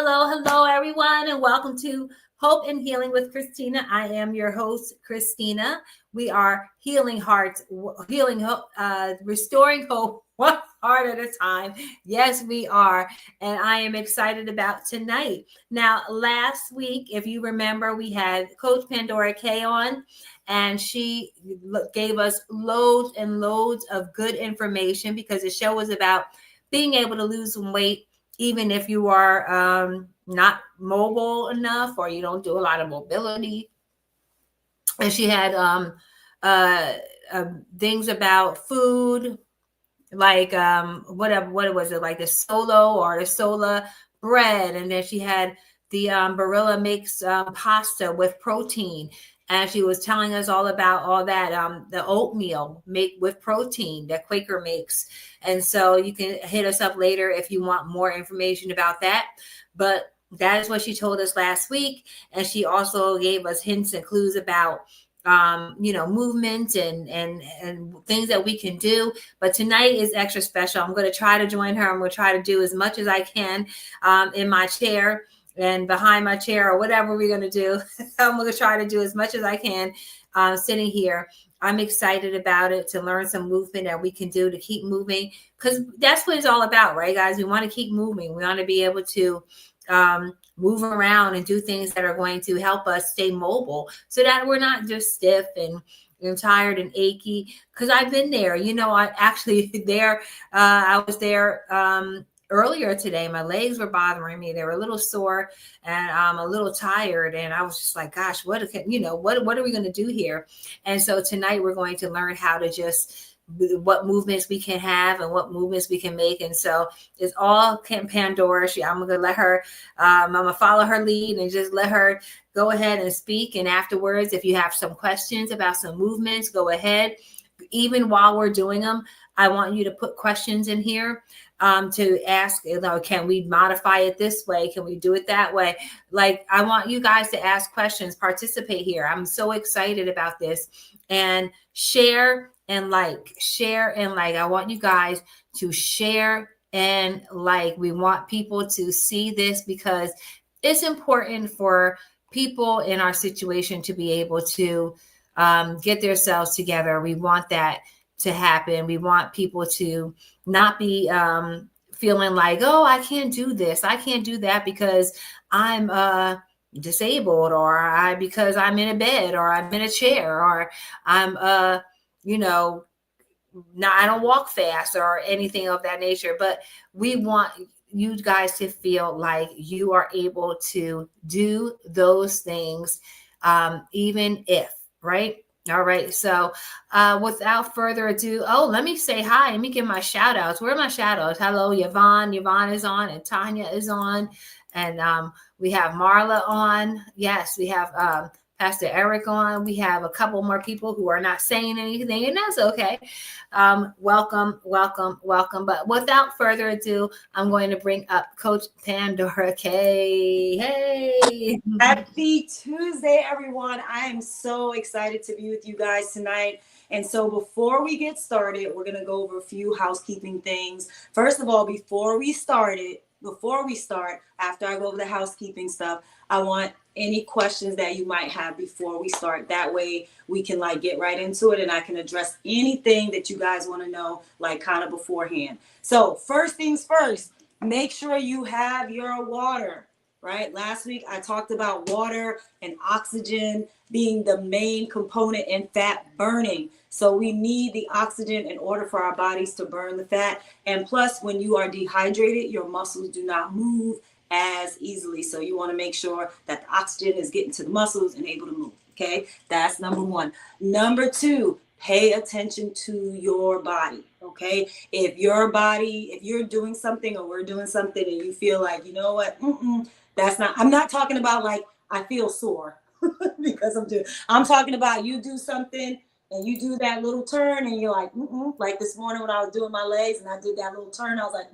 hello, everyone, and welcome to Hope and Healing with Christina. I am your host, Christina. We are healing hearts, restoring hope one heart at a time. Yes, we are, and I am excited about tonight. Now, last week, if you remember, we had Coach Pandora K on, and she gave us loads and loads of good information because the show was about being able to lose some weight even if you are not mobile enough or you don't do a lot of mobility. And she had uh, things about food, like what was it, like the solo or the sola bread. And then she had the Barilla makes pasta with protein. And she was telling us all about all that, the oatmeal make with protein that Quaker makes. And so you can hit us up later if you want more information about that. But that is what she told us last week. And she also gave us hints and clues about movements and things that we can do. But tonight is extra special. I'm going to try to join her. I'm going to try to do as much as I can in my chair and behind my chair or whatever we're going to do. I'm going to try to do as much as I can sitting here. I'm excited about it, to learn some movement that we can do to keep moving, because that's what it's all about, right, guys? We want to keep moving. We want to be able to move around and do things that are going to help us stay mobile so that we're not just stiff and tired and achy. Because I've been there, I actually I was there earlier today. My legs were bothering me. They were a little sore and I'm a little tired. And I was just like, gosh, what are we going to do here? And so tonight we're going to learn how to just what movements we can have and what movements we can make. And so it's all Pandora. I'm going to let her, I'm going to follow her lead and just let her go ahead and speak. And afterwards, if you have some questions about some movements, go ahead. Even while we're doing them, I want you to put questions in here to ask, can we modify it this way? Can we do it that way? Like, I want you guys to ask questions, participate here. I'm so excited about this. And share and like. I want you guys to share and like. We want people to see this because it's important for people in our situation to be able to get themselves together. We want that to happen. We want people to not be feeling like, oh, I can't do this, I can't do that because I'm disabled, or because I'm in a bed, or I'm in a chair, or I'm I don't walk fast or anything of that nature. But we want you guys to feel like you are able to do those things, even if, right? All right. So without further ado, let me say hi. Let me give my shout outs. Where are my shout outs? Hello, Yvonne. Yvonne is on, and Tanya is on. And we have Marla on. Yes, we have Pastor Eric on. We have a couple more people who are not saying anything, and that's okay. Welcome. But without further ado, I'm going to bring up Coach Pandora K. Hey. Happy Tuesday, everyone. I am so excited to be with you guys tonight. And so before we get started, we're going to go over a few housekeeping things. First of all, before we start, after I go over the housekeeping stuff, I want any questions that you might have before we start. That way we can get right into it, and I can address anything that you guys want to know, kind of beforehand. So first things first, make sure you have your water. Right? Last week, I talked about water and oxygen being the main component in fat burning. So we need the oxygen in order for our bodies to burn the fat. And plus, when you are dehydrated, your muscles do not move as easily. So you want to make sure that the oxygen is getting to the muscles and able to move. Okay, that's number one. Number two, pay attention to your body. Okay, if you're doing something, or we're doing something, and you feel like, you know what, I'm not talking about I feel sore because I'm talking about you do something and you do that little turn and you're like, like this morning when I was doing my legs and I did that little turn, I was like,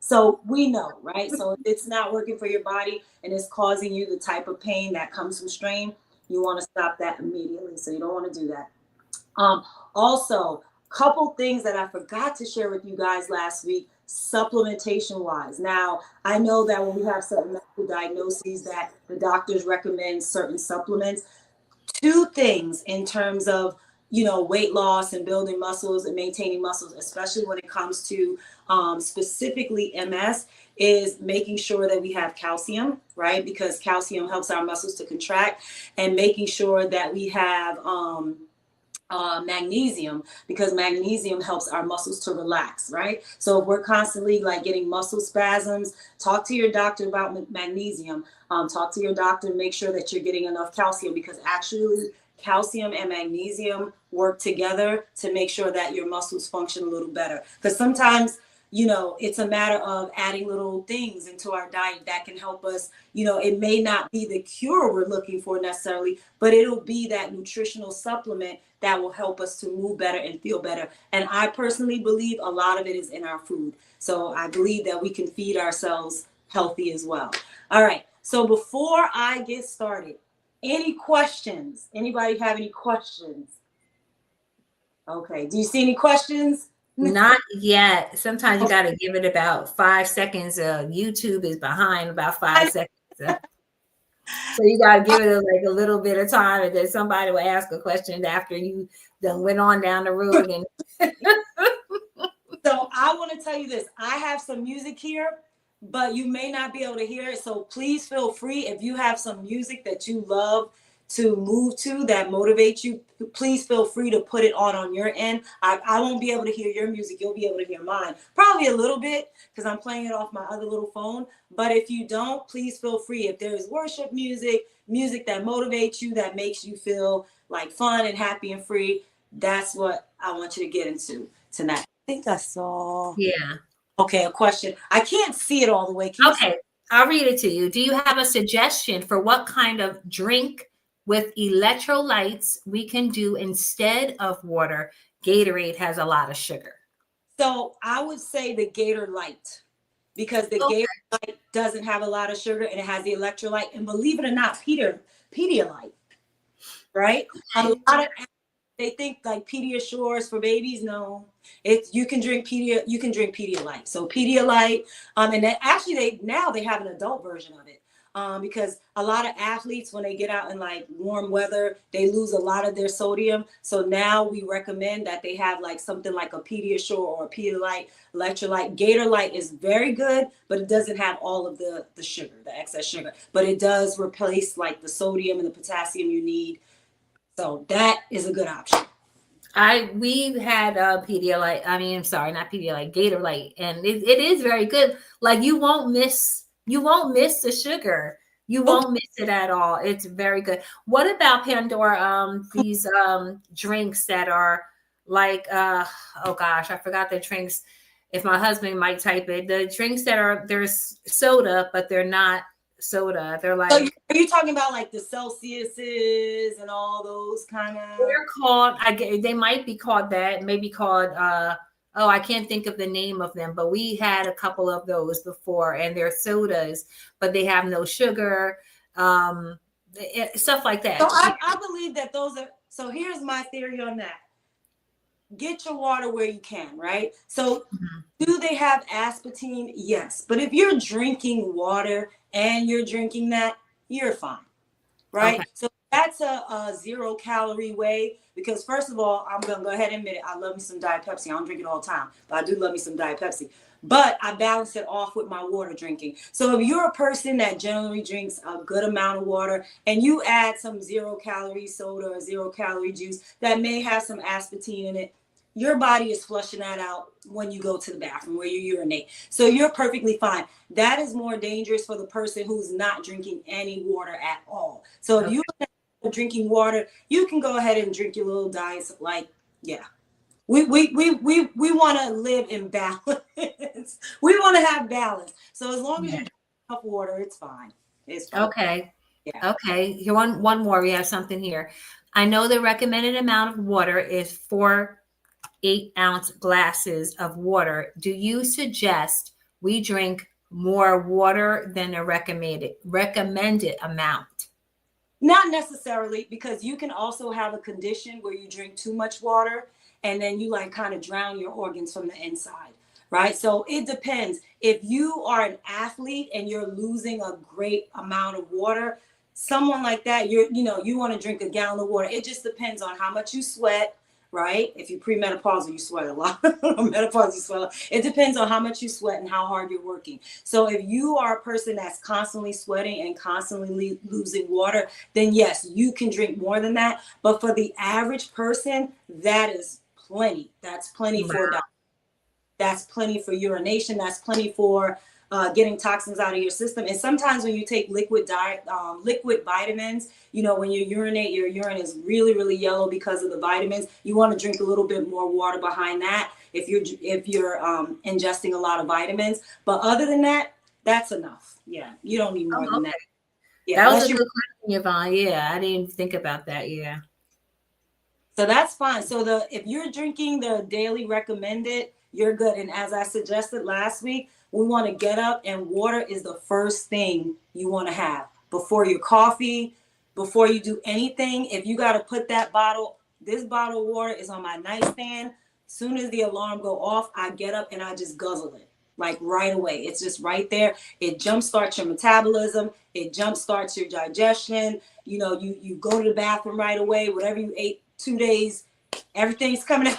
So we know, right? So if it's not working for your body and it's causing you the type of pain that comes from strain, you want to stop that immediately. So you don't want to do that. Also, couple things that I forgot to share with you guys last week. supplementation wise. Now, I know that when we have certain medical diagnoses that the doctors recommend certain supplements, two things in terms of weight loss and building muscles and maintaining muscles, especially when it comes to specifically MS, is making sure that we have calcium, right? Because calcium helps our muscles to contract, and making sure that we have magnesium, because magnesium helps our muscles to relax, right? So if we're constantly like getting muscle spasms, talk to your doctor about magnesium. Talk to your doctor and make sure that you're getting enough calcium, because actually calcium and magnesium work together to make sure that your muscles function a little better. Because sometimes it's a matter of adding little things into our diet that can help us. It may not be the cure we're looking for necessarily, but it'll be that nutritional supplement that will help us to move better and feel better. And I personally believe a lot of it is in our food. So I believe that we can feed ourselves healthy as well. All right. So before I get started, any questions? Anybody have any questions? Okay. Do you see any questions? Not yet. Sometimes you got to give it about 5 seconds. YouTube is behind about 5 seconds. So you got to give it like a little bit of time, and then somebody will ask a question after you then went on down the road. And so I want to tell you this. I have some music here, but you may not be able to hear it. So please feel free, if you have some music that you love to move to that motivates you, please feel free to put it on your end. I won't be able to hear your music. You'll be able to hear mine. Probably a little bit, because I'm playing it off my other little phone. But if you don't, please feel free. If there is worship music, music that motivates you, that makes you feel like fun and happy and free, that's what I want you to get into tonight. I think I saw. Yeah. Okay, a question. I can't see it all the way. Okay, I'll read it to you. Do you have a suggestion for what kind of drink with electrolytes we can do instead of water? Gatorade has a lot of sugar. So I would say the Gator Light, because the Gator Light doesn't have a lot of sugar and it has the electrolyte. And believe it or not, Pedialyte, right? A lot of they think like Pediasure is for babies. No, you can drink Pedialyte. So Pedialyte, and then actually they have an adult version of it. Because a lot of athletes, when they get out in like warm weather, they lose a lot of their sodium. So now we recommend that they have like something like a Pediasure or a Pedialyte electrolyte. Gatorlyte is very good, but it doesn't have all of the sugar, the excess sugar. But it does replace like the sodium and the potassium you need. So that is a good option. We've had Pedialyte. I mean, I'm sorry, not Pedialyte, Gatorlyte, and it is very good. Like you won't miss the sugar. You won't miss it at all. It's very good. What about Pandora? These drinks that are like oh gosh, I forgot the drinks. If my husband might type it, the drinks that there's soda, but they're not soda. They're like. So are you talking about like the Celsiuses and all those kind of? They're called. They might be called that. Maybe called. I can't think of the name of them, but we had a couple of those before, and they're sodas, but they have no sugar, stuff like that. So I believe that those are. So here's my theory on that. Get your water where you can, right? So do they have aspartame? Yes. But if you're drinking water and you're drinking that, you're fine, right? Okay. So that's a 0 calorie way, because first of all, I'm going to go ahead and admit it. I love me some Diet Pepsi. I don't drink it all the time, but I do love me some Diet Pepsi. But I balance it off with my water drinking. So if you're a person that generally drinks a good amount of water and you add some 0 calorie soda or 0 calorie juice that may have some aspartame in it, your body is flushing that out when you go to the bathroom, where you urinate. So you're perfectly fine. That is more dangerous for the person who's not drinking any water at all. So if you're drinking water, you can go ahead and drink your little diets. Like, yeah, we want to live in balance. We want to have balance. So as long as you drink enough water, it's fine. It's fine. Okay. Yeah. Okay. Here, one more. We have something here. I know the recommended amount of water is 4 8-ounce glasses of water. Do you suggest we drink more water than the recommended amount? Not necessarily, because you can also have a condition where you drink too much water and then you like kind of drown your organs from the inside. right? So it depends. If you are an athlete and you're losing a great amount of water, someone like that, you want to drink a gallon of water. It just depends on how much you sweat, right? If you're premenopausal, you sweat a lot. Menopause, you sweat a lot. It depends on how much you sweat and how hard you're working. So if you are a person that's constantly sweating and constantly losing water, then yes, you can drink more than that. But for the average person, that is plenty. That's plenty Wow. for about. That's plenty for urination. That's plenty for getting toxins out of your system. And sometimes when you take liquid vitamins, when you urinate, your urine is really, really yellow because of the vitamins. You want to drink a little bit more water behind that if you're ingesting a lot of vitamins. But other than that, that's enough. Yeah, you don't need more Oh, than okay. that. Yeah, That was unless a you. good question, Yvonne. Yeah, I didn't think about that. Yeah. So that's fine. So if you're drinking the daily recommended, you're good. And as I suggested last week, we want to get up, and water is the first thing you want to have before your coffee, before you do anything. If you got to put this bottle of water is on my nightstand. Soon as the alarm go off, I get up and I just guzzle it like right away. It's just right there. It jumpstarts your metabolism. It jumpstarts your digestion. You go to the bathroom right away. Whatever you ate 2 days, everything's coming out.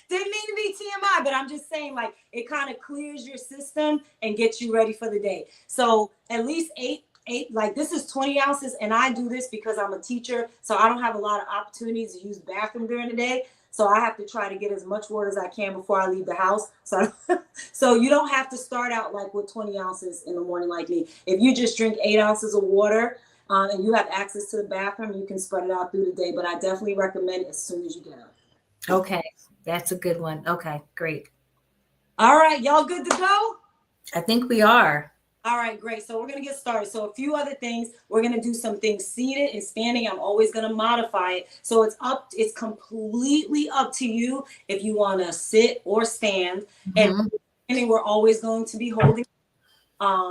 Didn't mean to be TMI, but I'm just saying, like, it kind of clears your system and gets you ready for the day. So at least eight, like this is 20 ounces. And I do this because I'm a teacher. So I don't have a lot of opportunities to use the bathroom during the day. So I have to try to get as much water as I can before I leave the house. So you don't have to start out like with 20 ounces in the morning like me. If you just drink 8 ounces of water, and you have access to the bathroom, you can spread it out through the day. But I definitely recommend it as soon as you get up. Okay. That's a good one. Okay, great. All right, y'all good to go? I think we are. All right, great. So we're going to get started. So a few other things. We're going to do some things seated and standing. I'm always going to modify it. So it's completely up to you if you want to sit or stand. And Mhm. we're always going to be holding.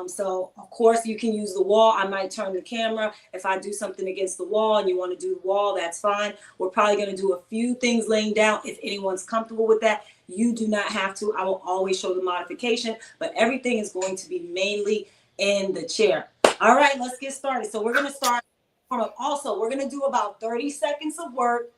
So of course you can use the wall. I might turn the camera if I do something against the wall and you want to do the wall, that's fine. We're probably going to do a few things laying down. If anyone's comfortable with that, you do not have to. I will always show the modification, but everything is going to be mainly in the chair. All right, let's get started. So we're going to start also, we're going to do about 30 seconds of work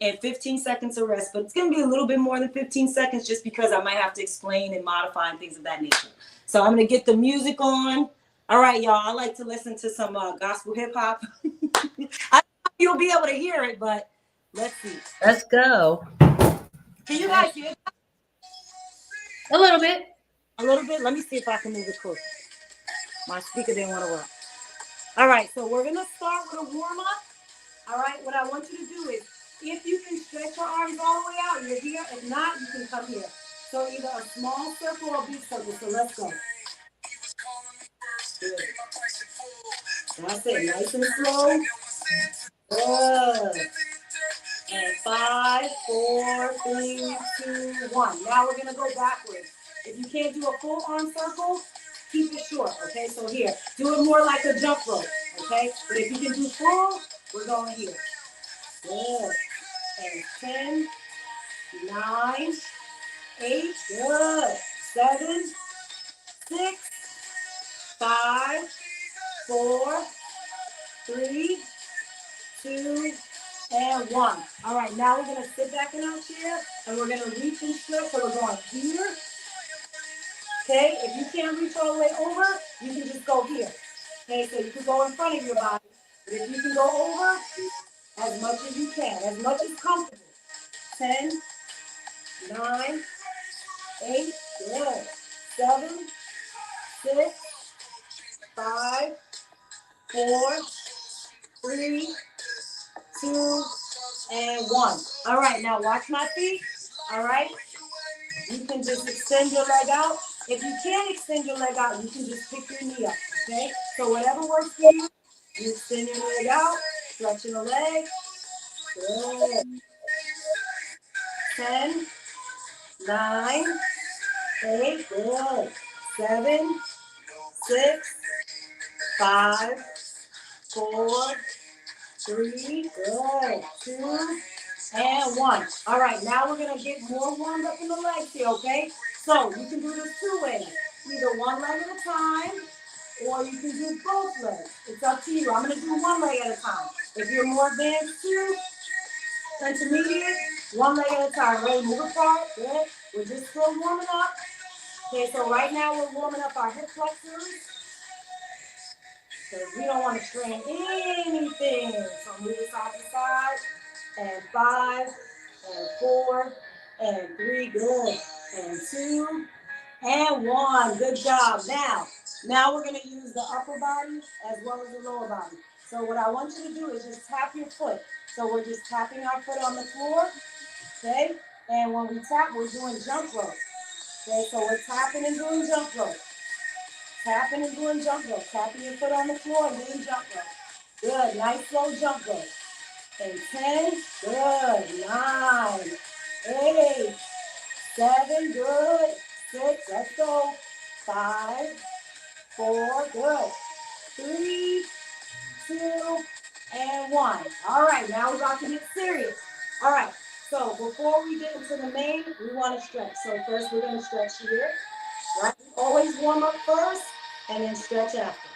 and 15 seconds of rest, but it's going to be a little bit more than 15 seconds just because I might have to explain and modify and things of that nature. So I'm going to get the music on. All right, y'all. I like to listen to some gospel hip hop. I don't know if you'll be able to hear it, but let's see. Let's go. Can you guys hear it? A little bit. A little bit? Let me see if I can move it closer. My speaker didn't want to work. All right, so we're going to start with a warm up. All right, what I want you to do is, if you can stretch your arms all the way out, you're here. If not, you can come here. So either a small circle or a big circle. So let's go. Good. That's it. Nice and slow. Good. And 5, 4, 3, 2, 1. Now we're going to go backwards. If you can't do a full arm circle, keep it short. Okay, so here, do it more like a jump rope. Okay, but if you can do full, we're going here. Good. And 10, 9, 8, good. 7, 6, 5, 4, 3, 2, and 1. All right, now we're going to sit back in our chair and we're going to reach and stretch. So we're going here. Okay, if you can't reach all the way over, you can just go here. Okay, so you can go in front of your body. But if you can go over, as much as you can, as much as comfortable. 10, 9, 8, good. 7, 6, 5, 4, 3, 2, and 1. All right, now watch my feet. All right, you can just extend your leg out. If you can't extend your leg out, you can just pick your knee up. Okay, so whatever works for you, you extend your leg out, stretching the leg. Good. 10, 9, 8, good. 7, 6, 5, 4, 3, good. 2, and 1. All right, now we're going to get more warmed up in the legs here, okay? So you can do this 2 ways. Either one leg at a time, or you can do both legs. It's up to you. I'm going to do one leg at a time. If you're more advanced too, intermediate, one leg at a time. Ready, move apart. Good. We're just still warming up. Okay, so right now we're warming up our hip flexors because we don't want to strain anything. So move it side to side. And 5, and 4, and 3. Good. And 2, and 1. Good job. Now we're going to use the upper body as well as the lower body. So what I want you to do is just tap your foot. So we're just tapping our foot on the floor, okay? And when we tap, we're doing jump rope. Okay, so we're tapping and doing jump rope. Tapping and doing jump rope. Tapping your foot on the floor and doing jump rope. Good, nice slow jump rope. And 10, good, 9, 8, 7, good, 6, let's go, 5, 4, good, 3, 2, and 1. All right, now we're about to get serious. All right, so before we get into the main, we want to stretch. So first we're going to stretch here, right? Always warm up first and then stretch after.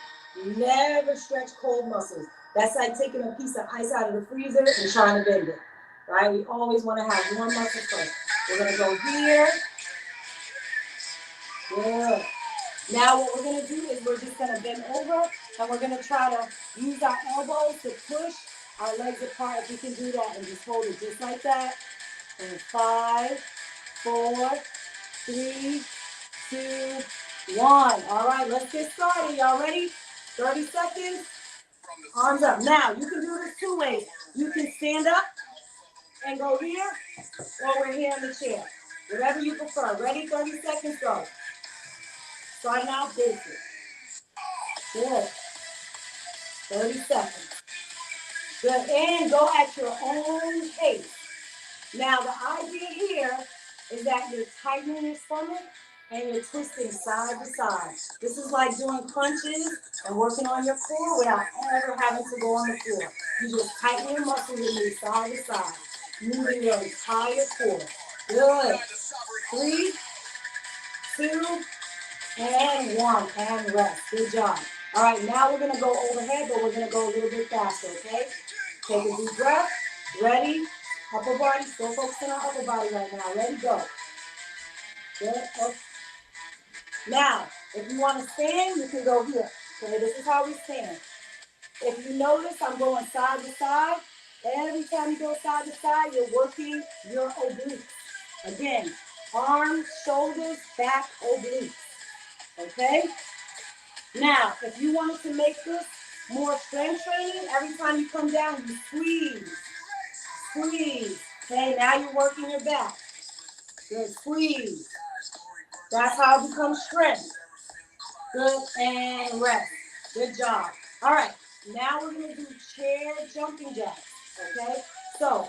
Never stretch cold muscles. That's like taking a piece of ice out of the freezer and trying to bend it, right? We always want to have warm muscles first. We're going to go here. Good. Now what we're going to do is we're just going to bend over and we're going to try to use our elbows to push our legs apart. If you can do that and just hold it just like that. And 5, 4, 3, 2, 1. All right, let's get started. Y'all ready? 30 seconds. Arms up. Now, you can do this 2 ways. You can stand up and go here, or we're here in the chair. Whatever you prefer. Ready? 30 seconds, go. Starting out basic. Good. 30 seconds. Good. And go at your own pace. Now, the idea here is that you're tightening your stomach and you're twisting side to side. This is like doing crunches and working on your core without ever having to go on the floor. You just tighten your muscles and move side to side, moving your entire core. Good. 3, 2, and 1, and rest. Good job. All right, now we're going to go overhead, but we're going to go a little bit faster, okay? Take a deep breath. Ready? Upper body. Still focusing on upper body right now. Ready? Go. Good. Okay. Now, if you want to stand, you can go here. Okay, this is how we stand. If you notice, I'm going side to side. Every time you go side to side, you're working your obliques. Again, arms, shoulders, back, obliques. Okay? Now, if you wanted to make this more strength training, every time you come down, you squeeze. Squeeze. Okay, now you're working your back. Good, squeeze. That's how it becomes strength. Good, and rest. Good job. All right, now we're going to do chair jumping jacks, okay? So,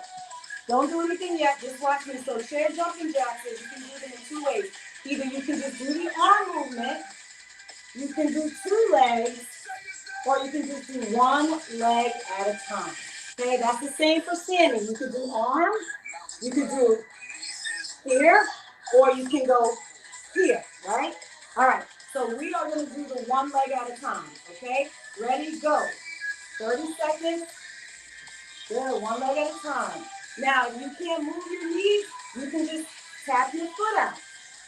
don't do anything yet, just watch me. So, chair jumping jacks is you can do them in 2 ways. Either you can just do the arm movement, you can do 2 legs, or you can just do 1 leg at a time. Okay, that's the same for standing. You can do arms, you can do here, or you can go here, right? All right, so we are going to do the 1 leg at a time, okay? Ready, go. 30 seconds. Good, 1 leg at a time. Now, if you can't move your knees, you can just tap your foot out,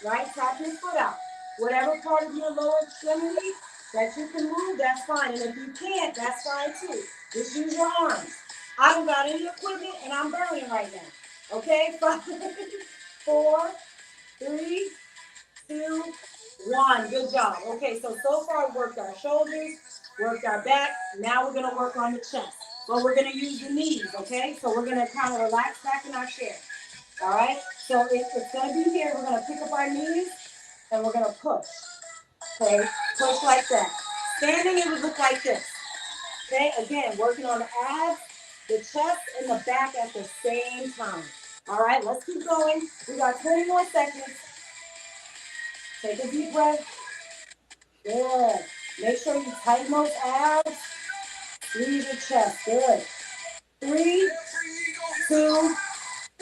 right? Tap your foot out. Whatever part of your lower extremity that you can move, that's fine. And if you can't, that's fine too. Just use your arms. I don't got any equipment and I'm burning right now. Okay, 5, 4, 3, 2, 1. Good job. Okay, so far we worked our shoulders, worked our back. Now we're going to work on the chest. But we're going to use the knees, okay? So we're going to kind of relax back in our chair. All right? So it's going to be here. We're going to pick up our knees and we're going to push. Okay? Push like that. Standing, it would look like this. Okay? Again, working on the abs, the chest, and the back at the same time. All right? Let's keep going. We got 20 more seconds. Take a deep breath. Good. Make sure you tighten those abs. Squeeze your chest. Good. 3, 2,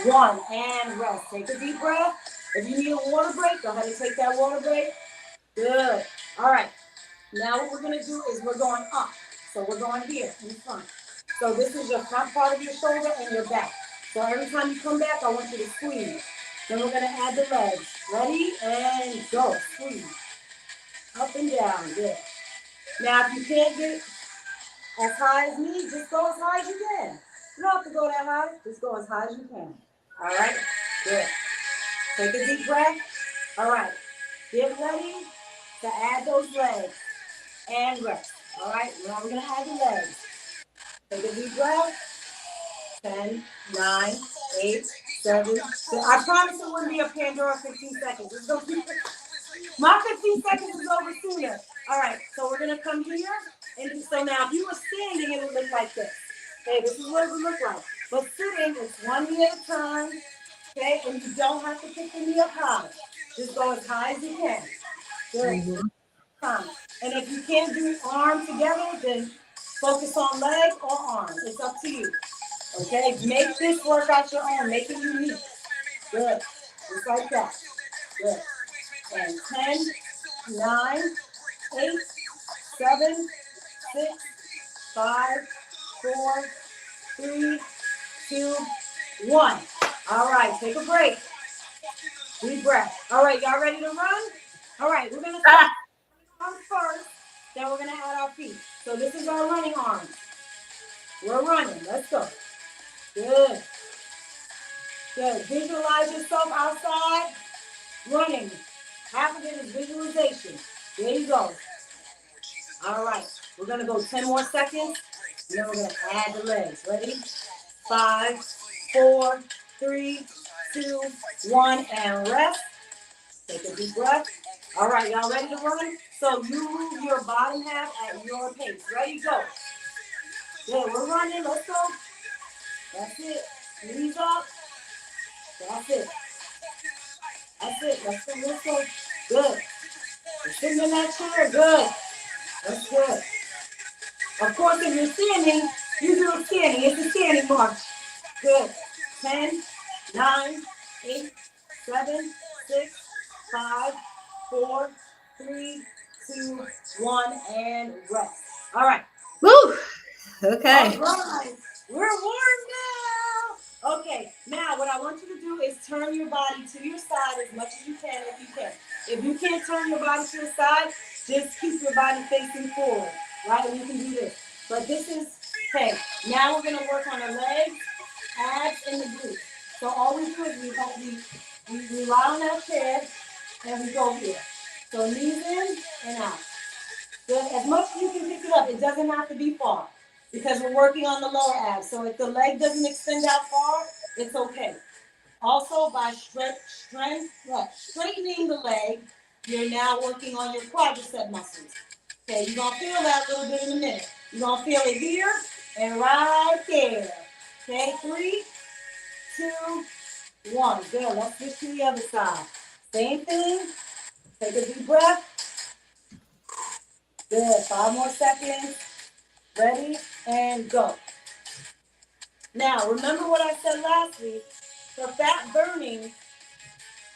one, and rest. Take a deep breath. If you need a water break, go ahead and take that water break. Good. All right. Now what we're going to do is we're going up. So we're going here in front. So this is your front part of your shoulder and your back. So every time you come back, I want you to squeeze. Then we're going to add the legs. Ready? And go. Squeeze. Up and down. Good. Now if you can't get as high as me, just go as high as you can. You don't have to go that high. Just go as high as you can. All right? Good. Take a deep breath. All right. Get ready to add those legs and rest. All right? Now we're going to add the legs. Take a deep breath. 10, 9, 8, 7, 6. I promise it wouldn't be a Pandora 15 seconds. It's going to be, my 15 seconds is over sooner. All right. So we're going to come here. And so now if you were standing, it would look like this. Okay, this is what it would look like. But sitting, it's one knee at a time. Okay, and you don't have to pick the knee up high. Just go as high as you can. Good. Mm-hmm. And if you can't do arm together, then focus on leg or arm. It's up to you. Okay, make this workout your own. Make it unique. Good. Just like that. Good. And 10, 9, 8, 7, 6, 5, 4, 3, 2, 1. All right, take a break. Deep breath. All right, y'all ready to run? All right, we're going to start arms first. Then we're going to add our feet. So this is our running arms. We're running. Let's go. Good. Good. Visualize yourself outside running. Half of it is visualization. There you go. All right. We're going to go 10 more seconds. And then we're going to add the legs. Ready? 5, 4, 3, 2, 1, and rest. Take a deep breath. All right, y'all ready to run? So you move your bottom half at your pace. Ready? Go. Good. We're running. Let's go. That's it. Knees up. That's it. That's it. Let's go. Let's go. Good. You're sitting in that chair. Good. That's good. Of course, if you're standing, you do it standing. It's a standing march. Good. 10, 9, 8, 7, 6, 5, 4, 3, 2, 1, and rest. All right. Woo! Okay. All right. We're warm now. Okay. Now, what I want you to do is turn your body to your side as much as you can if you can. If you can't turn your body to the side, just keep your body facing forward. Right? And you can do this. But this is, okay. Now we're going to work on the legs, abs, and the glutes. So all we do is we lie on that chair and we go here. So knees in and out. Good. As much as you can pick it up, it doesn't have to be far because we're working on the lower abs. So if the leg doesn't extend out far, it's okay. Also, by straightening the leg, you're now working on your quadricep muscles. Okay, you're going to feel that a little bit in a minute. You're going to feel it here and right there. Okay, 3, 2, 1. Good. Let's switch to the other side. Same thing. Take a deep breath. Good. 5 more seconds. Ready? And go. Now, remember what I said last week. For fat burning,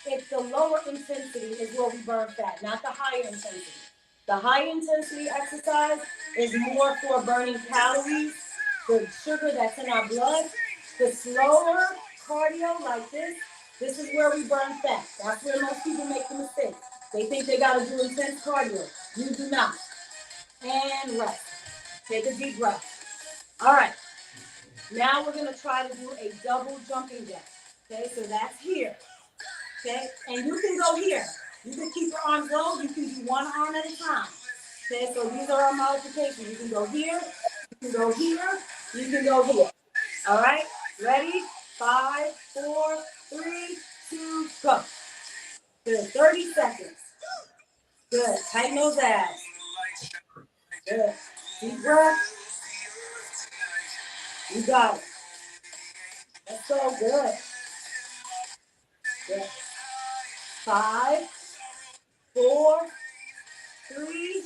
it's the lower intensity is where we burn fat, not the higher intensity. The high intensity exercise is more for burning calories, the sugar that's in our blood. The slower cardio like this is where we burn fat. That's where most people make the mistake. They think they got to do intense cardio. You do not. And rest. Take a deep breath. All right. Now we're going to try to do a double jumping jack. Okay, so that's here. Okay, and you can go here. You can keep your arms low. You can do one arm at a time. Okay, so these are our modifications. You can go here. You can go here. You can go here. All right, ready? 5, 4, 3, 2, go. Good. 30 seconds. Good. Tighten those abs. Good. Deep breath. You got it. Let's go. Good. Good. 5, 4, 3,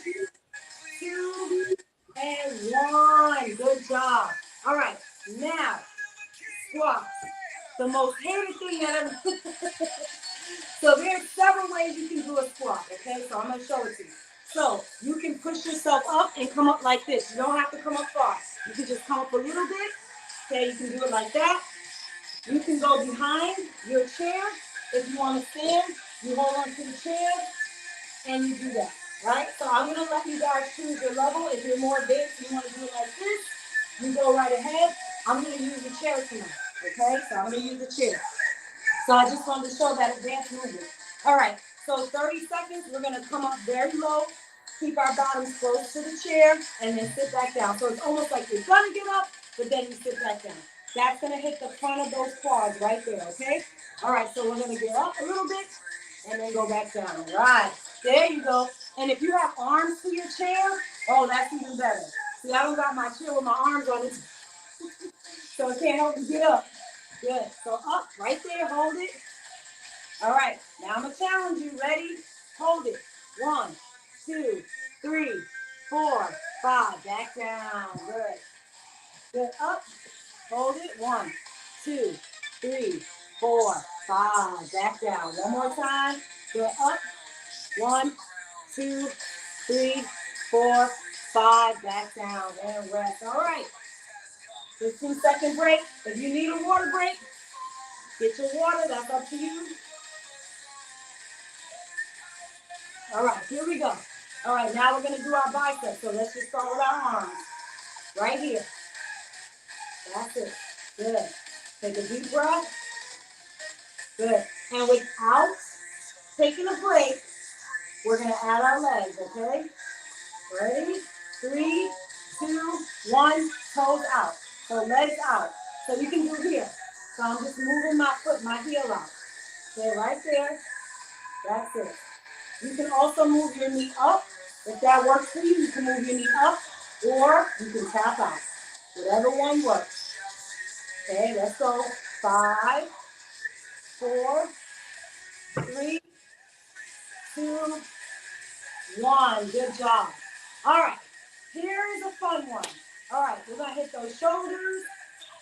2, and 1. Good job. All right. Now, squats. the most hated thing that ever. So there's several ways you can do a squat, okay? So I'm going to show it to you. So you can push yourself up and come up like this. You don't have to come up far. You can just come up a little bit. Okay, you can do it like that. You can go behind your chair. If you want to stand, you hold on to the chair and you do that, right? So I'm going to let you guys choose your level. If you're more advanced and you want to do it like this, you go right ahead. I'm going to use the chair tonight, okay? So I'm going to use the chair. So I just wanted to show that advanced movement. All right, so 30 seconds, we're gonna come up very low, keep our bottoms close to the chair, and then sit back down. So it's almost like you're gonna get up, but then you sit back down. That's gonna hit the front of those quads right there, okay? All right, so we're gonna get up a little bit, and then go back down. All right, there you go. And if you have arms to your chair, oh, that's even better. See, I don't got my chair with my arms on it, so it can't help you get up. Good, so up, right there, hold it. All right, now I'm gonna challenge you. Ready? Hold it. 1, 2, 3, 4, 5. Back down. Good. Good. Up. Hold it. 1, 2, 3, 4, 5. Back down. One more time. Good. Up. 1, 2, 3, 4, 5. Back down. And rest. All right. 15-second break. If you need a water break, get your water. That's up to you. All right, here we go. All right, now we're going to do our biceps. So let's just start with our arms. Right here. That's it. Good. Take a deep breath. Good. And without taking a break, we're going to add our legs, okay? Ready? 3, 2, 1. Toes out. So legs out. So you can do here. So I'm just moving my foot, my heel out. Okay, right there. That's it. You can also move your knee up. If that works for you, you can move your knee up or you can tap out. Whatever one works. Okay, let's go. 5, 4, 3, 2, 1. Good job. All right, here is a fun one. All right, we're going to hit those shoulders,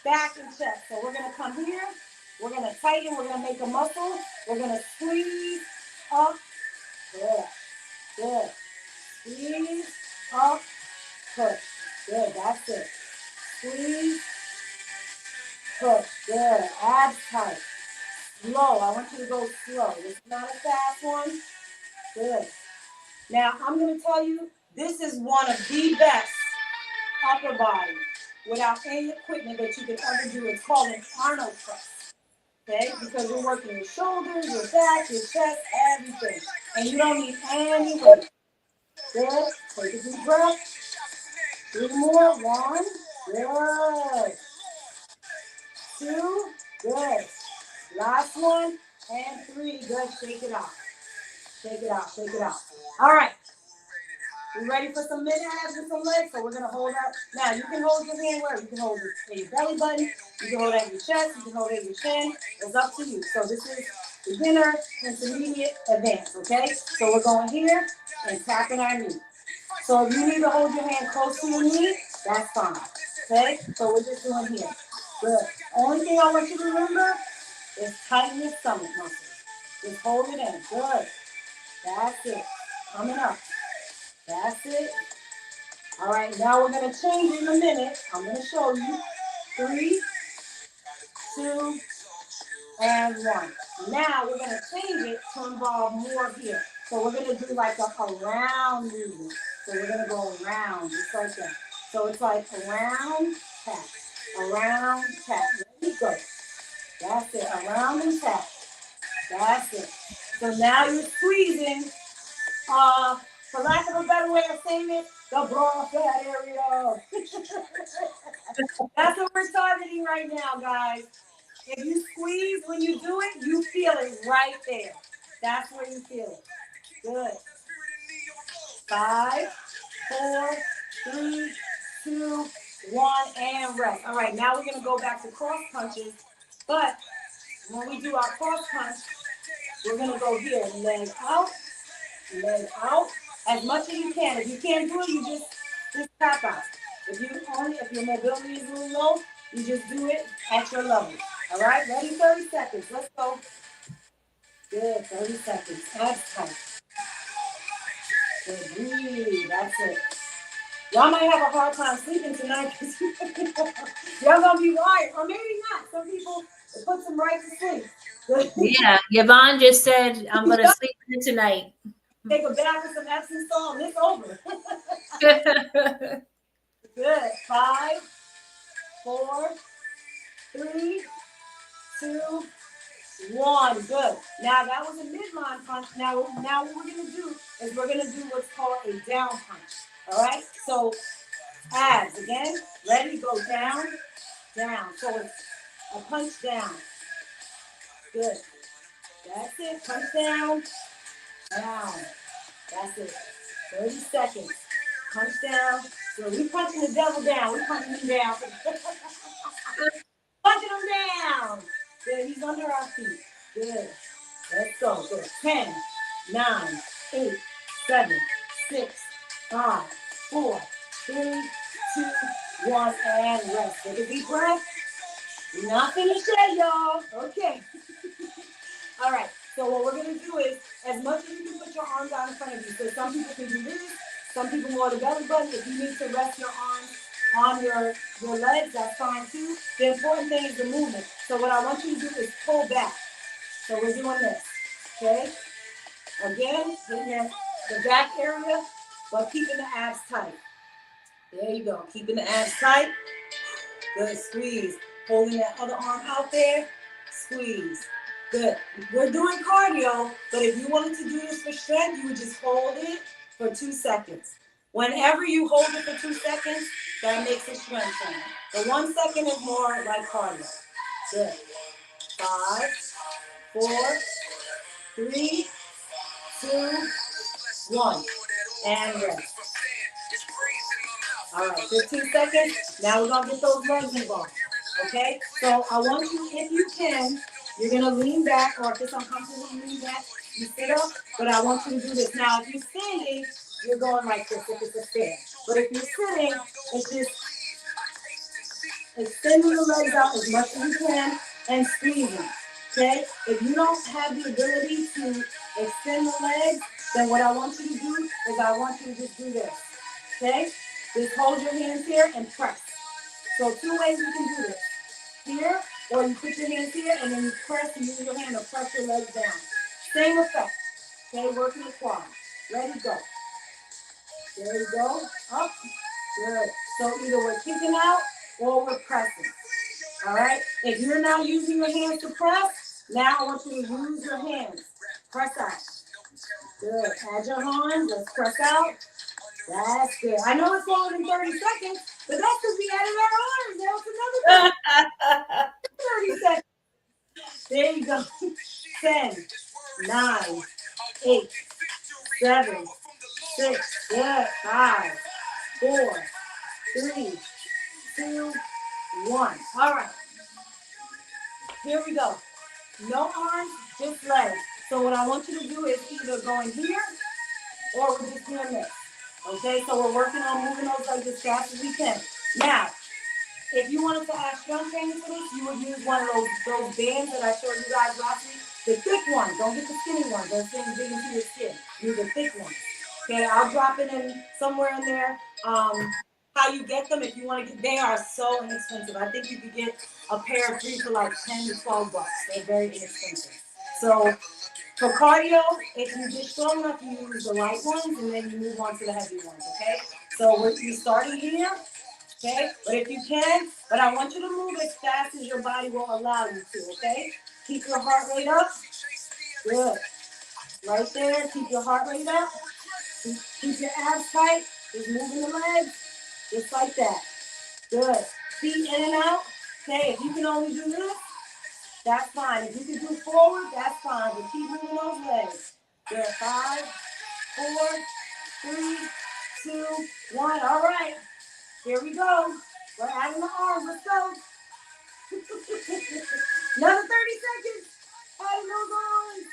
back, and chest. So we're going to come here. We're going to tighten. We're going to make a muscle. We're going to squeeze up. Good. Good. Squeeze up. Push. Good. That's it. Squeeze. Push. Good. Abs tight. Slow. I want you to go slow. This is not a fast one. Good. Now, I'm going to tell you, this is one of the best upper body without any equipment that you can ever do. It's called an Arnold press. Okay? Because you're working your shoulders, your back, your chest, everything. And you don't need any weight. Good. Take a deep breath. 3 more. 1. Good. 2. Good. Last one. And 3. Good. Shake it out. Shake it out. Shake it out. All right. We ready for some mid abs and some legs? So we're going to hold up. Now, you can hold your hand where? You can hold it at your belly button. You can hold it at your chest. You can hold it at your chin. It's up to you. So this is beginner, intermediate, advanced. Okay? So we're going here and tapping our knee. So if you need to hold your hand close to your knee, that's fine. Okay? So we're just doing here. Good. Only thing I want you to remember is tighten your stomach muscles. Just hold it in. Good. That's it. Coming up. That's it. All right, now we're going to change in a minute. I'm going to show you. 3, 2, and 1. Now we're going to change it to involve more here. So we're going to do like a round movement. So we're going to go around, just like that. So it's like around, tap, around, tap. Ready, go. That's it, around and tap. That's it. So now you're squeezing, for lack of a better way of saying it, the broad fat area. That's what we're targeting right now, guys. If you squeeze when you do it, you feel it right there. That's where you feel it. Good. 5, 4, 3, 2, 1, and rest. All right, now we're going to go back to cross punches. But when we do our cross punch, we're going to go here. Leg out, as much as you can. If you can't do it, you just tap out. If your mobility is a little low, you just do it at your level. All right, ready? 30 seconds. Let's go. Good, 30 seconds. Abs tight. Good, breathe. That's it. Y'all might have a hard time sleeping tonight because y'all gonna be wired, or maybe not. Some people it puts them right to sleep. Yeah, Yvonne just said I'm gonna sleep in tonight. Take a bath with some Epsom salt and it's over. Good. 5, 4, 3, 2, 1. Good. Now that was a midline punch. Now what we're gonna do is we're gonna do what's called a down punch. All right. So abs again. Ready? Go down, down. So it's a punch down. Good. That's it. Punch down, down. That's it. 30 seconds. Punch down. So we punching the devil down. We punching him down. Punching him down. Good. He's under our feet. Good. Let's go. Good. 10, 9, 8, 7, 6, 5, 4, 3, 2, 1, and rest. Take a deep breath. We're not finished yet, y'all. Okay. All right. So what we're going to do is, as much as you can put your arms out in front of you. So some people can do this. Some people more the belly button. If you need to rest your arms on your legs, that's fine too. The important thing is the movement. So what I want you to do is pull back. So we're doing this. Okay? Again, hitting the back area, but keeping the abs tight. There you go. Keeping the abs tight. Good. Squeeze. Holding that other arm out there. Squeeze. Good. We're doing cardio, but if you wanted to do this for strength, you would just hold it for 2 seconds. Whenever you hold it for 2 seconds, that makes a strength training. The 1 second is more like cardio. Good. 5, 4, 3, 2, 1. And rest. All right, 15 seconds. Now we're going to get those legs involved. Okay? So I want you, if you can, you're going to lean back, or if it's uncomfortable, you lean back, you sit up, but I want you to do this. Now, if you're standing, you're going like this if it's a stand. But if you're sitting, it's just extending the legs out as much as you can and squeezing. Okay? If you don't have the ability to extend the legs, then what I want you to do is I want you to just do this. Okay? Just hold your hands here and press. So 2 ways you can do this. Here, or you put your hands here and then you press and use your hand to press your legs down. Same effect. Okay, working the quad. Ready, go. There you go. Up. Good. So either we're kicking out or we're pressing. All right? If you're not using your hands to press, now I want you to use your hands. Press out. Good. Add your arms. Let's press out. That's good. I know it's longer than 30 seconds, but that's because we added our arms. That was another 30 seconds. There you go. 10, 9, 8, 7, 6, good. 5, 4, 3, 2, 1. All right. Here we go. No arms, just legs. So what I want you to do is either go in here or we're just doing this. Okay, so we're working on moving those legs as fast as we can. Now, if you wanted to add strength training for this, you would use one of those bands that I showed you guys last week. The thick ones. Don't get the skinny ones. Those things dig into your skin. Use the thick ones. Okay, I'll drop it in somewhere in there. How you get them if you want to get, they are so inexpensive. I think you could get a pair of 3 for like 10 to 12 bucks. They're very inexpensive. So for cardio, if you get strong enough, you use the light ones and then you move on to the heavy ones, okay? So you're starting here, okay? But if you can, but I want you to move as fast as your body will allow you to, okay? Keep your heart rate up. Good. Right there, keep your heart rate up. Keep your abs tight. Just moving the legs, just like that. Good. Feet in and out. Okay, if you can only do this, that's fine. If you can do forward, that's fine. But keep moving those legs. Good. 5, 4, 3, 2, 1. All right. Here we go. We're adding the arms. Let's go. Another 30 seconds. Adding those arms.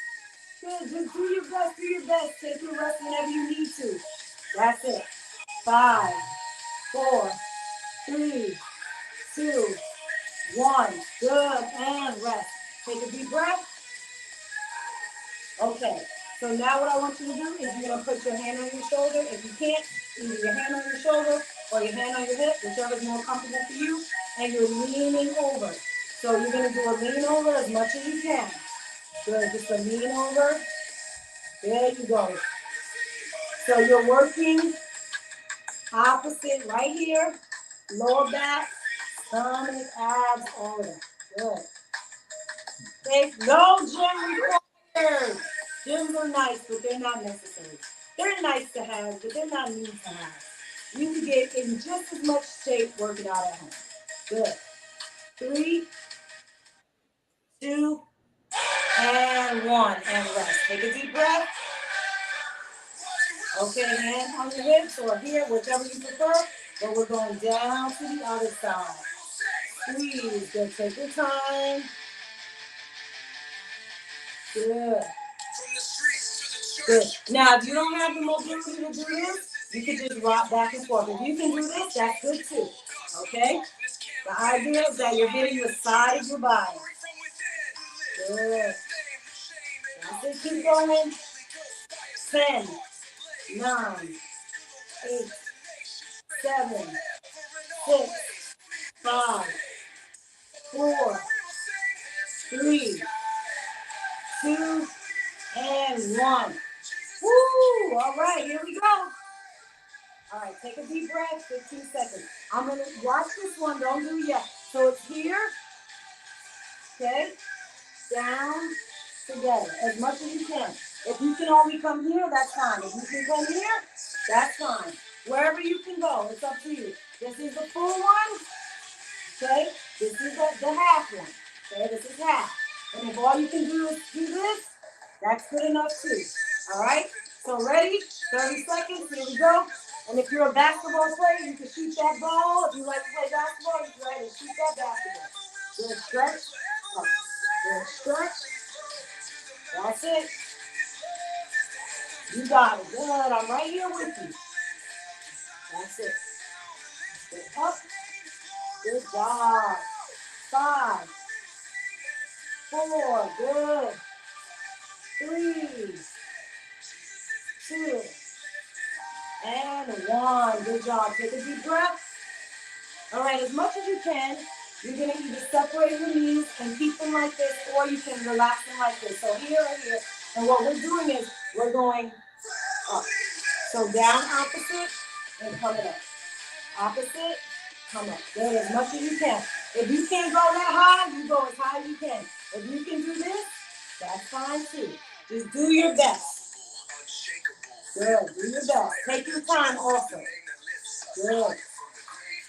Good. Just do your best. Do your best. Take your rest whenever you need to. That's it. 5, 4, 3, 2, 1. Good. And rest. Take a deep breath. Okay. So now what I want you to do is you're going to put your hand on your shoulder. If you can't, either your hand on your shoulder or your hand on your hip, whichever is more comfortable for you, and you're leaning over. So you're going to do a lean over as much as you can. Good. Just a lean over. There you go. So you're working opposite right here. Lower back, stomach, abs, all of that. Good. Okay. No gym required. Gyms are nice, but they're not necessary. They're nice to have, but they're not need to have. You can get in just as much shape working out at home. Good. 3, 2, and 1. And rest. Take a deep breath. Okay, hand on your hips or here, whichever you prefer. But we're going down to the other side. Squeeze. Good. Take your time. Good. Good. Now, if you don't have the mobility to do this, you can just rock back and forth. If you can do this, that's good too. Okay? The idea is that you're hitting the side of your body. Good. That's it. Keep going. 10, 9, 8, 7, 6, 5, 4, 3, 2, and 1. Woo! All right, here we go. All right, take a deep breath, 15 seconds. I'm going to watch this one. Don't do yet. So it's here, okay, down, together, as much as you can. If you can only come here, that's fine. If you can come here, that's fine. Wherever you can go, it's up to you. This is the full one, okay? This is the half one, okay? This is half. And if all you can do is do this, that's good enough too, all right? So ready? 30 seconds, here we go. And if you're a basketball player, you can shoot that ball. If you like to play basketball, you can go ahead and shoot that basketball. Good stretch. Up. Good stretch. That's it. You got it. Good. I'm right here with you. That's it. Good. Up. Good job. 5, 4. Good. 3, 2, and 1. Good job. Take a deep breath. All right, as much as you can, you're going to either separate your knees and keep them like this, or you can relax them like this. So here and here. And what we're doing is we're going up. So down opposite and coming up. Opposite, come up. Good, as much as you can. If you can't go that high, you go as high as you can. If you can do this, that's fine too. Just do your best. Good, do your best. Take your time also. Good.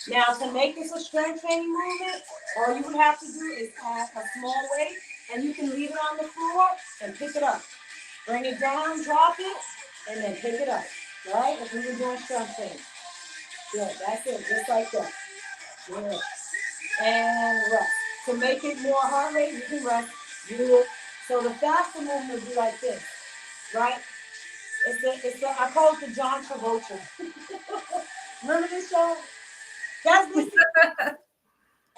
Now, to make this a strength training movement, all you would have to do is add a small weight, and you can leave it on the floor and pick it up. Bring it down, drop it, and then pick it up. Right? If we were doing strength training. Good. That's it. Just like that. Good. And rest. To make it more heart rate, you can rest. So the faster movement would be like this. Right? I call it the John Travolta. Remember this show? That's this.